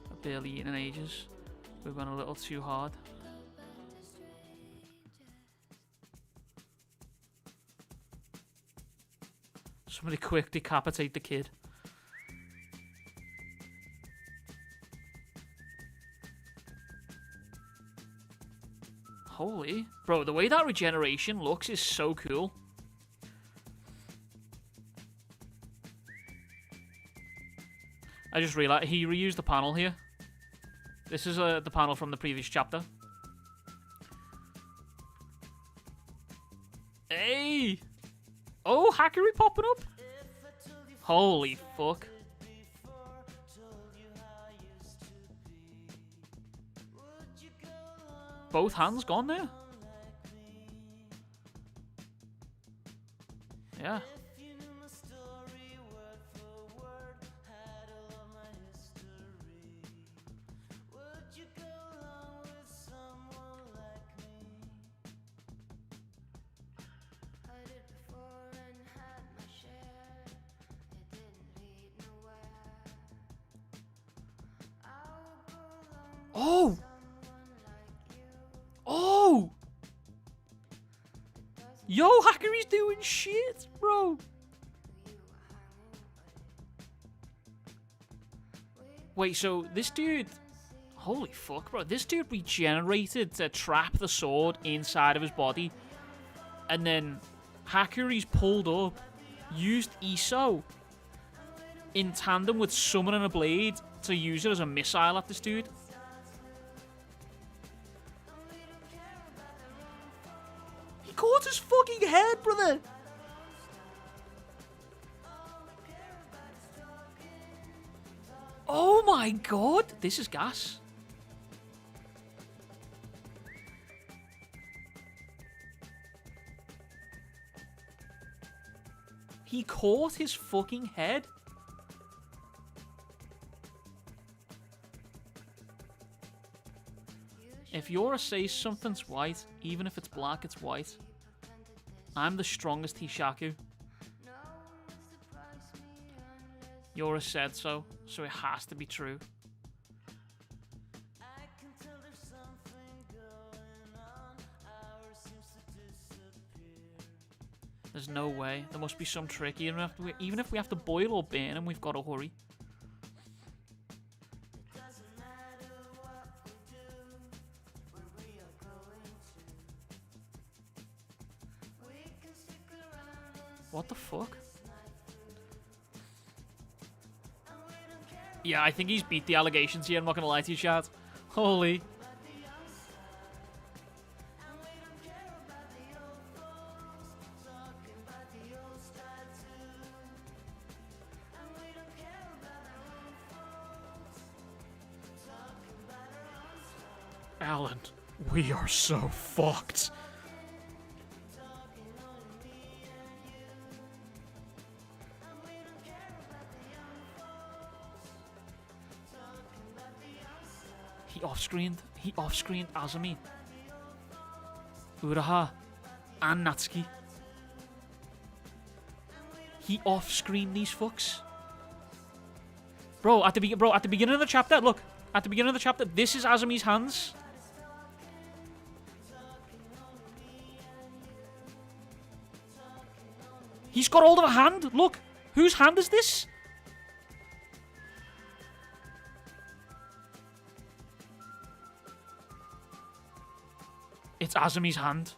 S1: I've barely eaten in ages. We've gone a little too hard. Somebody quick decapitate the kid. Holy. Bro, the way that regeneration looks is so cool. I just realized he reused the panel here. This is the panel from the previous chapter. Hey! Oh, Hakurei popping up! Holy fuck. Both hands gone there? Yeah. Oh! Oh! Yo, Hakurei's doing shit, bro. Wait, so this dude... Holy fuck, bro. This dude regenerated to trap the sword inside of his body. And then Hakurei's pulled up, used Iso in tandem with summoning a blade to use it as a missile at this dude. He caught his fucking head, brother! Oh my god! This is gas. He caught his fucking head. If Yora says something's white, even if it's black, it's white. I'm the strongest Pee-Shaku. Yora said so, so it has to be true. There's no way. There must be some trick. Even if we have to boil or burn him, we've got to hurry. What the fuck? Yeah, I think he's beat the allegations here, I'm not gonna lie to you, Chad. Holy. Alan, we are so fucked. He off-screened Azumi, Uraha, and Natsuki. He off-screened these fucks. Bro, at the beginning of the chapter, look. At the beginning of the chapter, this is Azumi's hands. He's got hold of a hand. Look. Whose hand is this? It's Azumi's hand.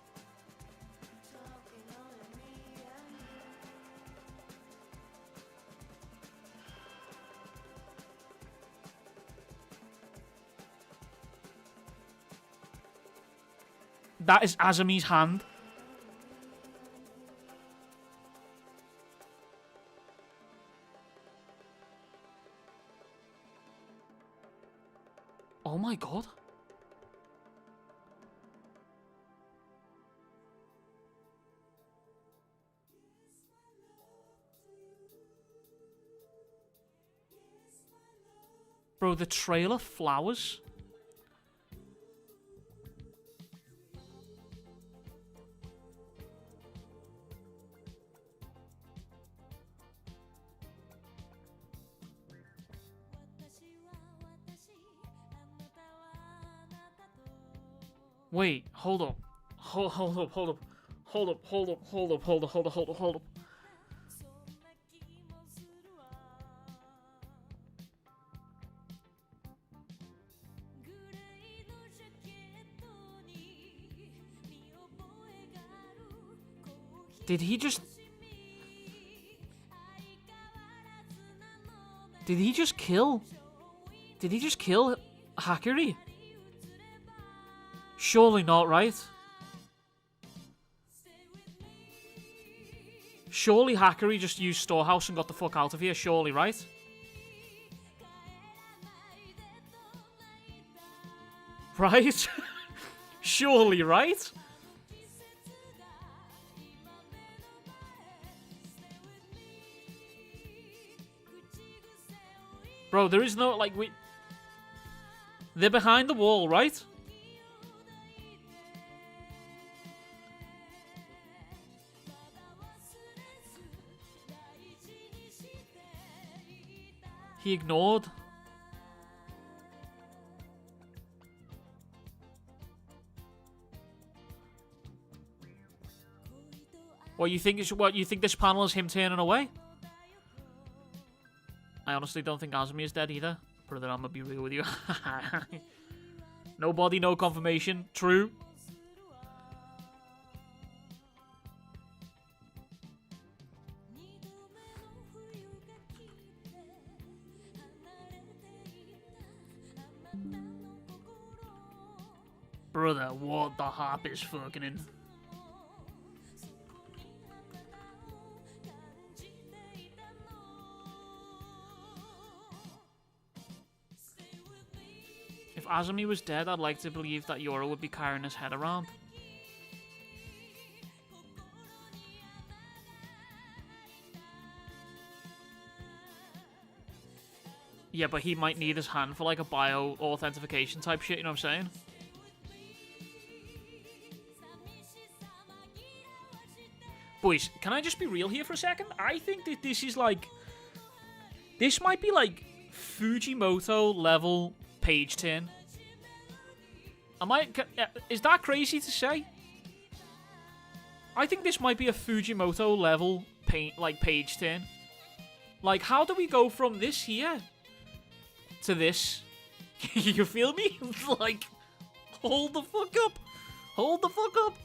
S1: That is Azumi's hand. Oh my god. Bro, the trailer flowers. Wait, hold up. Hold up, hold up. Hold up, hold up, hold up, hold up, hold up, hold up, hold up. Did he just kill? Did he just kill Hakuri? Surely not, right? Surely Hakuri just used Storehouse and got the fuck out of here, surely, right? Right? Surely, right? Bro, there is no, like, they're behind the wall, right? He ignored. What you think this panel is him turning away? I honestly don't think Azumi is dead either. Brother, I'm gonna be real with you. No body, no confirmation. True. Brother, what the harp is fucking in? If Azumi was dead, I'd like to believe that Yoro would be carrying his head around. Yeah, but he might need his hand for like a bio-authentication type shit, you know what I'm saying? Boys, can I just be real here for a second? I think that this is like... This might be like Fujimoto level page turn. Is that crazy to say? I think this might be a Fujimoto level page turn. Like, how do we go from this here to this? You feel me? Like, hold the fuck up. Hold the fuck up.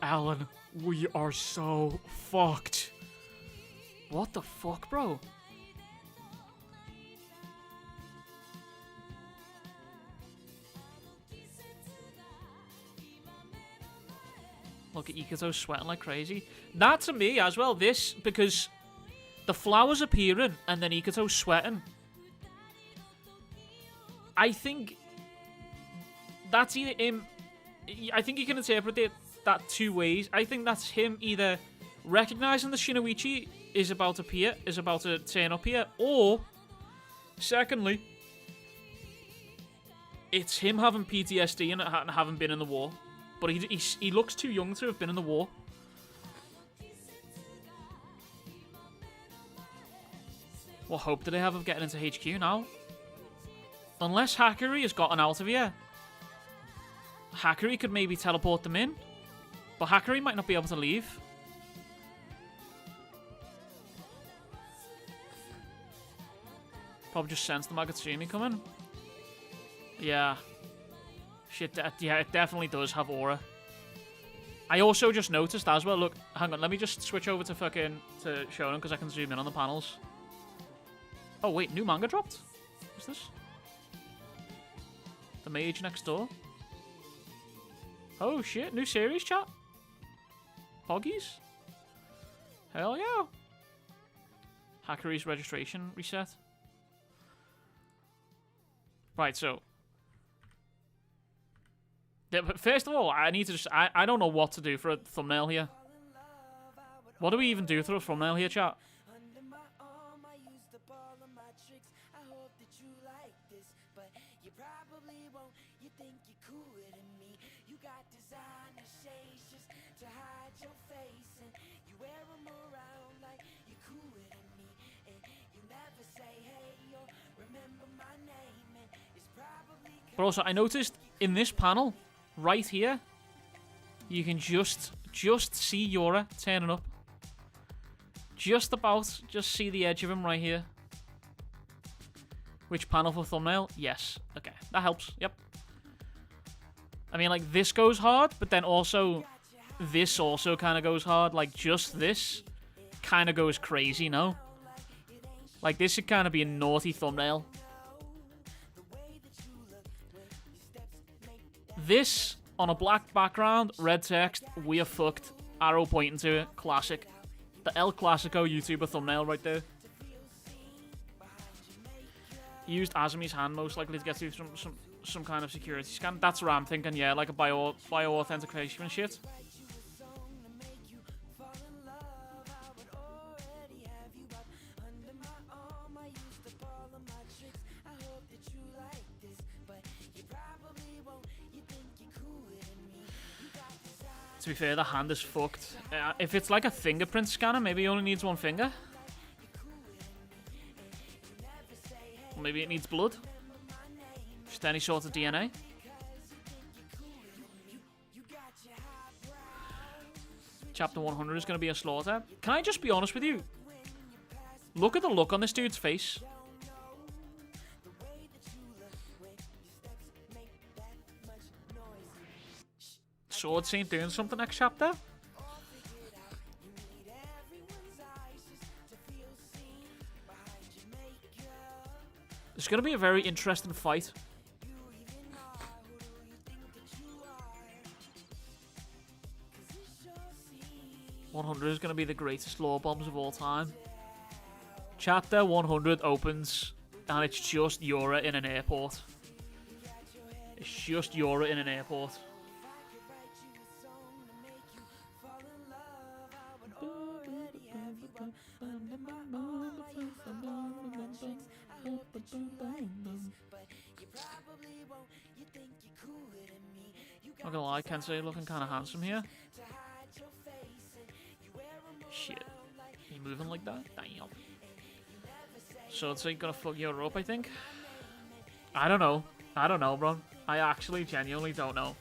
S1: Alan, we are so fucked. What the fuck, bro? Look at Ikuto sweating like crazy. That to me as well, this, because the flowers appearing and then Ikuto sweating. I think that's either him. I think you can interpret it that two ways. I think that's him either recognizing the Shinoichi is about to turn up here, or secondly, it's him having PTSD and having been in the war. But he looks too young to have been in the war. What hope do they have of getting into HQ now? Unless Hakuri has gotten out of here. Hakuri could maybe teleport them in. But Hakuri might not be able to leave. Probably just sensed the Magatsumi coming. Yeah. Shit, yeah, it definitely does have aura. I also just noticed as well, look, hang on, let me just switch over to to Shonen because I can zoom in on the panels. Oh wait, new manga dropped? What's this? The Mage Next Door. Oh shit, new series, chat. Poggies? Hell yeah. Hackeri's registration reset. Right, so. Yeah, but first of all, I need to just... I don't know what to do for a thumbnail here. What do we even do for a thumbnail here, chat? But also, I noticed in this panel, right here, you can just see Yora turning up. Just see the edge of him right here. Which panel for thumbnail? Yes. Okay, that helps. Yep. I mean, like, this goes hard, but then also, this also kind of goes hard. Like, just this kind of goes crazy, no? Like, this should kind of be a naughty thumbnail. This, on a black background, red text, we are fucked, arrow pointing to it, classic. The El Clasico YouTuber thumbnail right there. He used Azumi's hand most likely to get through some kind of security scan. That's what I'm thinking, yeah, like a bio authentication and shit. To be fair, the hand is fucked. If it's like a fingerprint scanner, maybe he only needs one finger. Or maybe it needs blood. Just any sort of DNA. Chapter 100 is going to be a slaughter. Can I just be honest with you? Look at the look on this dude's face. Sword Saint doing something next chapter? It's going to be a very interesting fight. $100 is going to be the greatest lore bombs of all time. Chapter 100 opens, and it's just Yora in an airport. It's just Yora in an airport. Not gonna lie, Kensei looking kind of handsome here. Shit. You moving like that? Damn. So it's like gonna fuck you up, I think. I don't know. I don't know, bro. I actually genuinely don't know.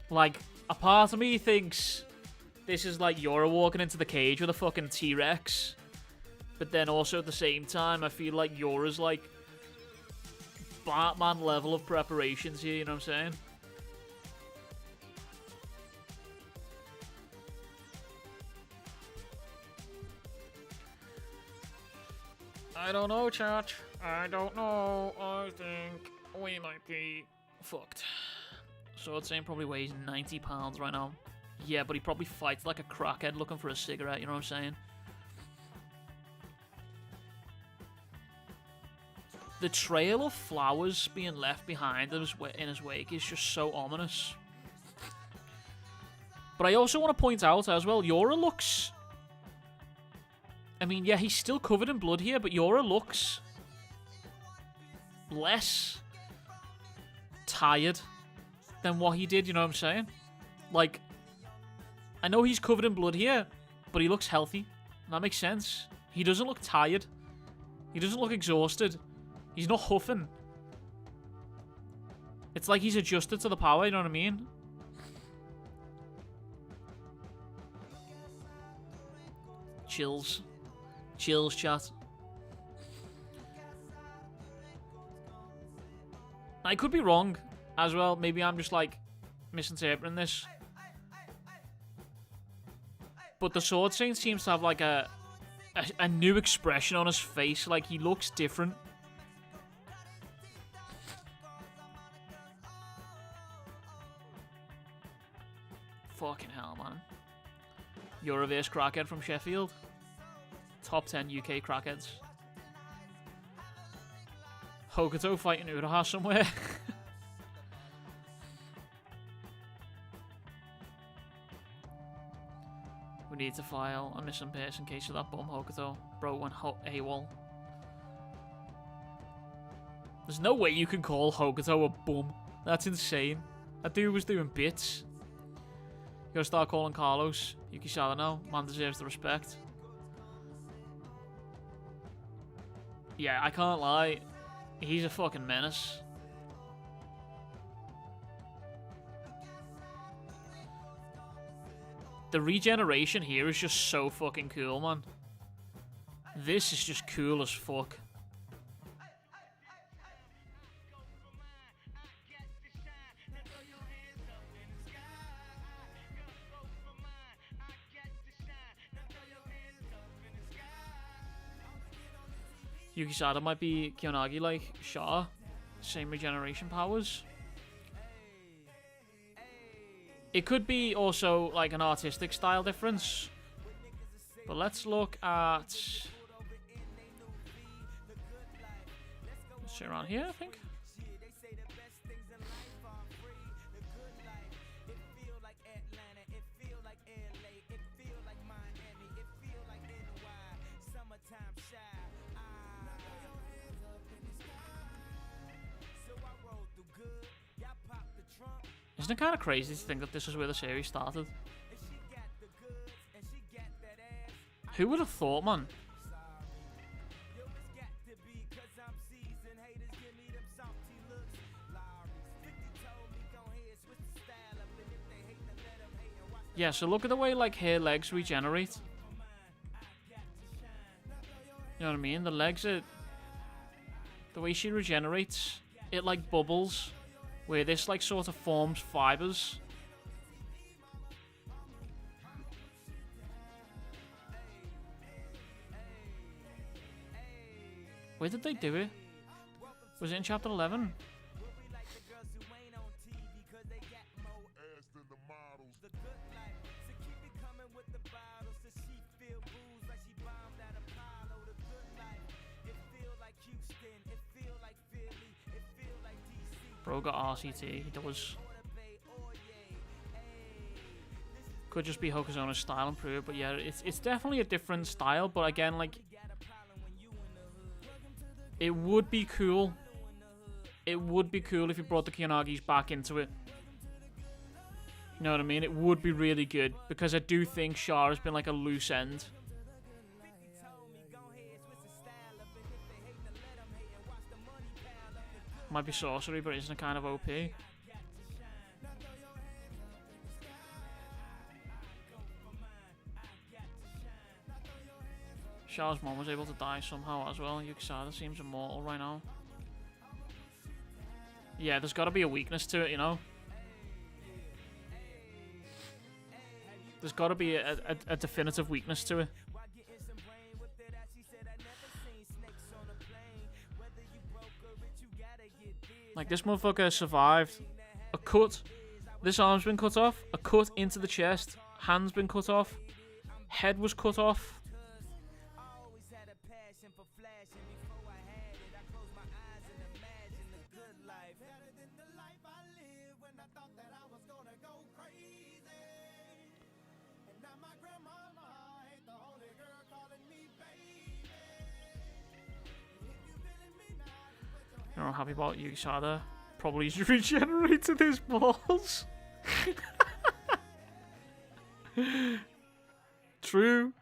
S1: Like, a part of me thinks this is like Yora walking into the cage with a fucking T-Rex. But then also at the same time, I feel like Yora's like Batman level of preparations here, you know what I'm saying? I don't know, chat. I don't know. I think we might be fucked. So I'd say he probably weighs 90 pounds right now. Yeah, but he probably fights like a crackhead looking for a cigarette, you know what I'm saying? The trail of flowers being left behind in his wake is just so ominous. But I also want to point out as well, Yora looks... I mean, yeah, he's still covered in blood here, but Yora looks less tired than what he did, you know what I'm saying? Like, I know he's covered in blood here, but he looks healthy. That makes sense. He doesn't look tired. He doesn't look exhausted. He's not huffing. It's like he's adjusted to the power, you know what I mean? Chills. Chills, chat. I could be wrong as well. Maybe I'm just like misinterpreting this. But the Sword Saint seems to have like a new expression on his face. Like, he looks different. Fucking hell, man. Euroverse crackhead from Sheffield. Top 10 UK crackheads. Hokuto fighting Uraha somewhere. We need to file a missing person case of that bum Hokuto. Bro went AWOL. There's no way you can call Hokuto a bum. That's insane. That dude was doing bits. You gotta start calling Carlos Yukisada now. Man deserves the respect. Yeah, I can't lie. He's a fucking menace. The regeneration here is just so fucking cool, man. This is just cool as fuck. Yukisada might be Kiyonagi like Shah. Same regeneration powers. It could be also like an artistic style difference. But let's look at... Let's see around here, I think. Isn't it kind of crazy to think that this is where the series started? Who would have thought, man? Yeah, so look at the way like her legs regenerate. You know what I mean? The legs are... The way she regenerates, it like bubbles. Where this like sort of forms fibers. Where did they do it? Was it in chapter 11? Bro got RCT, he does. Could just be Hokuzona's style improved, but yeah, it's definitely a different style, but again, like, it would be cool. It would be cool if you brought the Kiyonagis back into it. You know what I mean? It would be really good, because I do think Shah has been like a loose end. Might be sorcery, but isn't it kind of OP? Shah's mom was able to die somehow as well. Yukisada seems immortal right now. Yeah, there's got to be a weakness to it, you know? There's got to be a definitive weakness to it. Like, this motherfucker survived a cut. This arm's been cut off. A cut into the chest. Hand's been cut off. Head was cut off. You know, I'm happy about Yukisada. Probably regenerated his balls. True.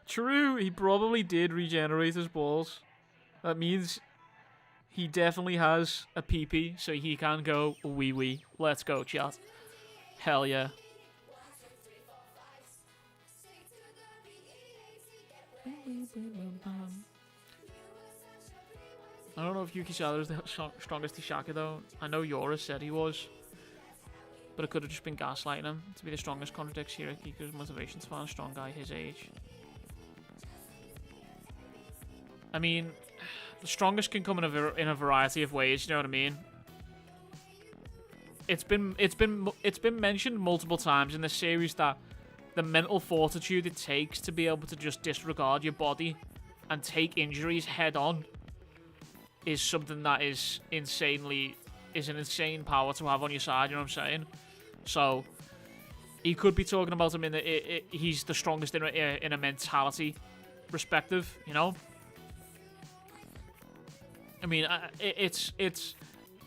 S1: True, he probably did regenerate his balls. That means he definitely has a pee-pee, so he can go wee-wee. Let's go, chat. Hell yeah. I don't know if Yuki Sada is the strongest Pee-Shaku though. I know Yora said he was. But it could have just been gaslighting him. To be the strongest contradicts Hirokiku's motivation to find a strong guy his age. I mean, the strongest can come in a variety of ways, you know what I mean? It's been mentioned multiple times in this series that the mental fortitude it takes to be able to just disregard your body and take injuries head on is something that is an insane power to have on your side, you know what I'm saying? So he could be talking about him in he's the strongest in a mentality perspective, you know? I mean,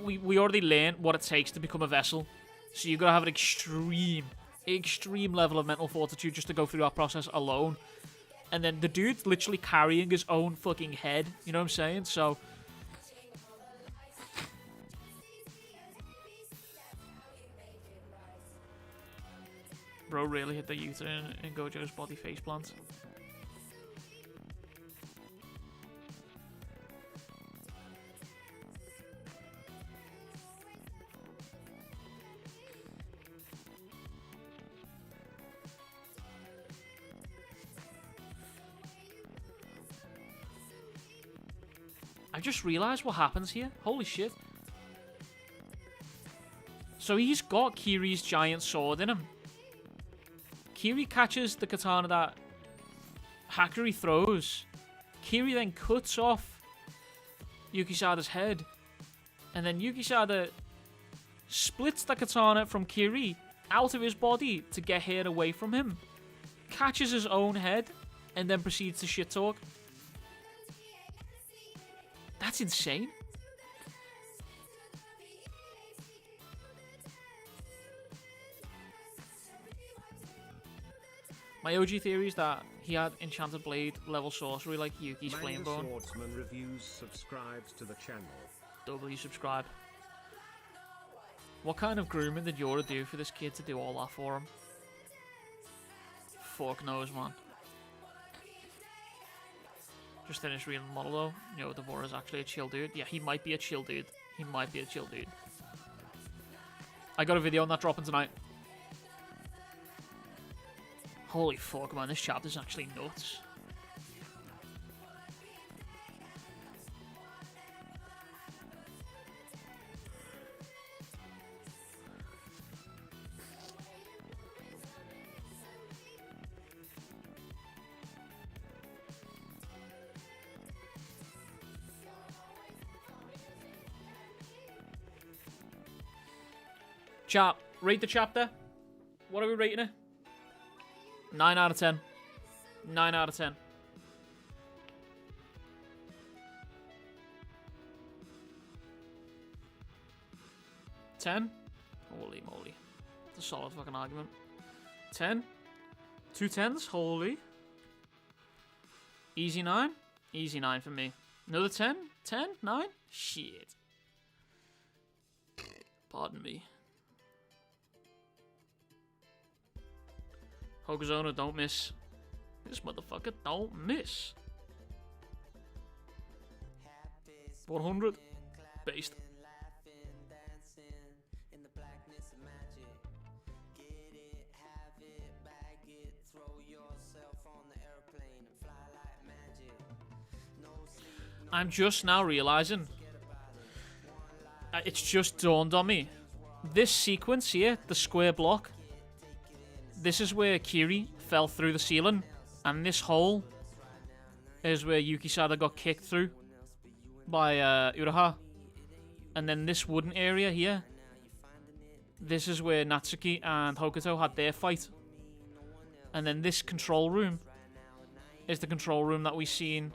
S1: we already learned what it takes to become a vessel, so you gotta have an extreme level of mental fortitude just to go through that process alone. And then the dude's literally carrying his own fucking head, you know what I'm saying? So bro really hit the U-turn in Gojo's body faceplant. I just realised what happens here. Holy shit. So he's got Kiri's giant sword in him. Kiri catches the katana that Hakuri throws. Kiri then cuts off Yukisada's head. And then Yukisada splits the katana from Kiri out of his body to get her away from him. Catches his own head and then proceeds to shit talk. That's insane. My OG theory is that he had Enchanted Blade level sorcery like Yuki's Flamebone.
S2: Swordsman Reviews subscribes to the channel.
S1: Doubly subscribe. What kind of grooming did Yora do for this kid to do all that for him? Fuck knows, man. Just finished reading the model though. You know, Devora's actually a chill dude. Yeah, he might be a chill dude. He might be a chill dude. I got a video on that dropping tonight. Holy fuck, man, this chapter's actually nuts. Chat, rate the chapter. What are we rating it? 9 out of 10. 9 out of 10. $10? Holy moly. It's a solid fucking argument. 10? 2 10s? Holy. Easy 9? Easy 9 for me. Another 10? 10? 9? Shit. Pardon me. Hogazona, don't miss. This motherfucker don't miss. 100. Based. I'm just now realizing. It's just dawned on me. This sequence here, the square block. This is where Kiri fell through the ceiling, and this hole is where Yukisada got kicked through by Uraha. And then this wooden area here, this is where Natsuki and Hokuto had their fight. And then this control room is the control room that we seen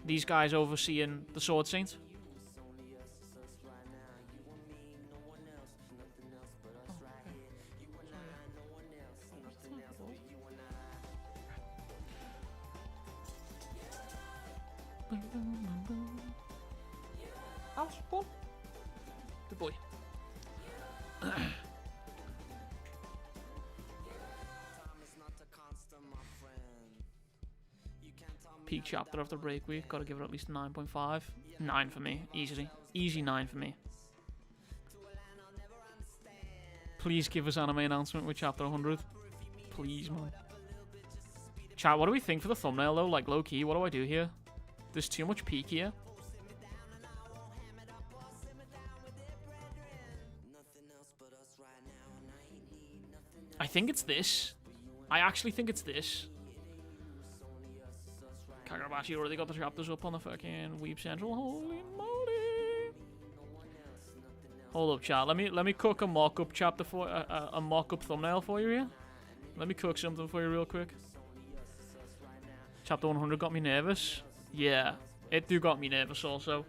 S1: these guys overseeing the Sword Saint. House, go on. Good boy. Peak chapter after break week, gotta give it at least 9.5. 9 for me, easily. Easy 9 for me. Please give us anime announcement with chapter 100. Please, man. Chat, what do we think for the thumbnail, though? Like, low-key, what do I do here? There's too much peak here. I think it's this. I actually think it's this. Kagurabachi already got the chapters up on the fucking Weeb Central. Holy moly! Hold up, chat. Let me cook a mock-up chapter for a mock-up thumbnail for you here. Let me cook something for you real quick. Chapter 100 got me nervous. Yeah, it do got me nervous also.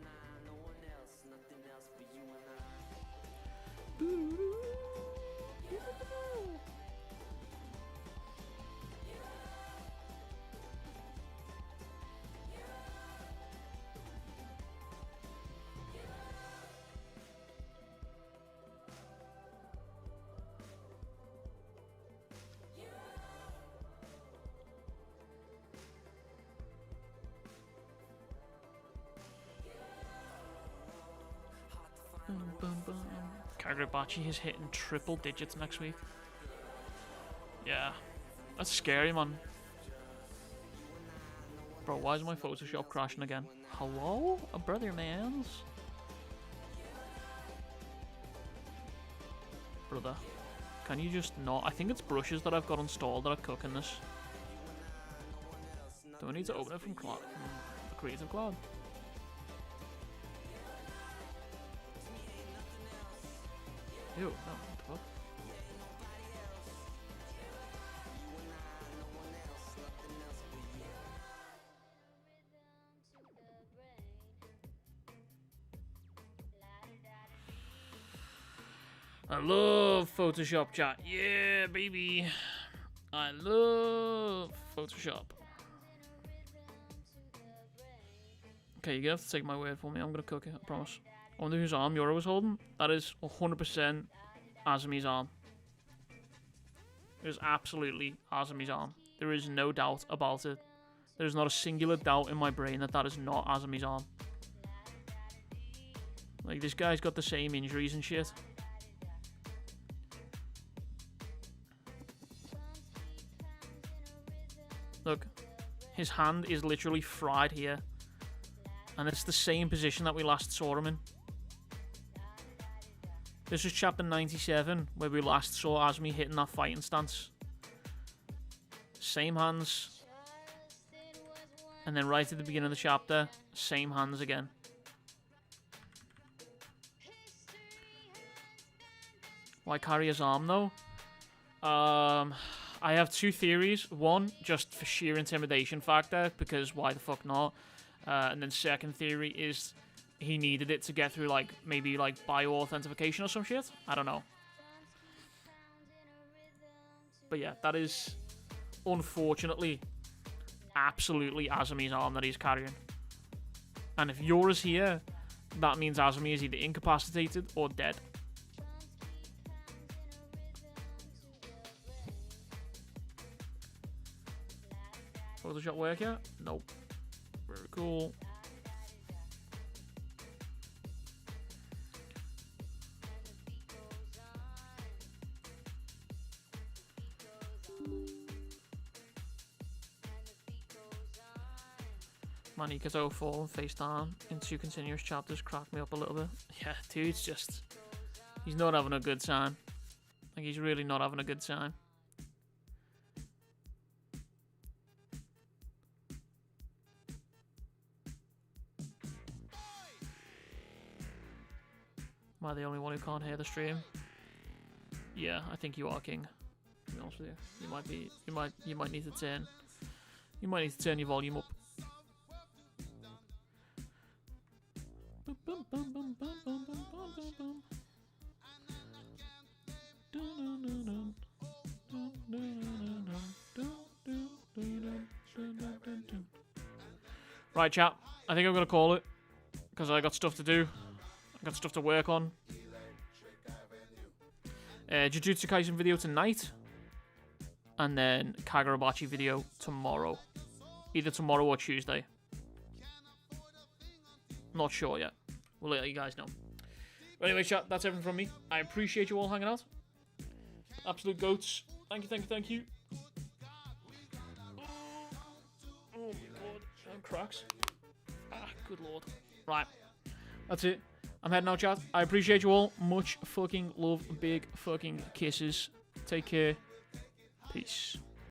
S1: Kagurabachi is hitting triple digits next week. Yeah, that's scary, man. Bro, why is my Photoshop crashing again? Hello? A brother man's? Brother, can you just not? I think it's brushes that I've got installed that are cooking this. Do I need to open it from the Creative Cloud? Ew, no, what the fuck? I love Photoshop, chat. Yeah, baby. I love Photoshop. Okay, you're gonna have to take my word for me. I'm gonna cook it, I promise. I wonder whose arm Yoro was holding. That is 100% Azumi's arm. It is absolutely Azumi's arm. There is no doubt about it. There is not a singular doubt in my brain that that is not Azumi's arm. Like, this guy's got the same injuries and shit. Look, his hand is literally fried here. And it's the same position that we last saw him in. This was chapter 97, where we last saw Azumi hitting that fighting stance. Same hands. And then right at the beginning of the chapter, same hands again. Why carry his arm, though? I have two theories. One, just for sheer intimidation factor, because why the fuck not? And then second theory is he needed it to get through, like, maybe, like, bio-authentication or some shit. I don't know. But yeah, that is, unfortunately, absolutely Azumi's arm that he's carrying. And if Yora's here, that means Azumi is either incapacitated or dead. Photoshop work yet? Nope. Very cool. Manika's 04 and face down in 2 continuous chapters cracked me up a little bit. Yeah, dude's just... he's not having a good time. Like, he's really not having a good time. Am I the only one who can't hear the stream? Yeah, I think you are, King. To be honest with you, you might need to turn your volume up. Right, chat. I think I'm gonna call it because I got stuff to do. I got stuff to work on. Jujutsu Kaisen video tonight, and then Kagurabachi video tomorrow. Either tomorrow or Tuesday. I'm not sure yet. We'll let you guys know. But anyway, chat, that's everything from me. I appreciate you all hanging out. Absolute goats. Thank you, thank you, thank you. Oh my god, and cracks. Good lord. Right, that's it. I'm heading out, chat. I appreciate you all. Much fucking love. Big fucking kisses. Take care. Peace.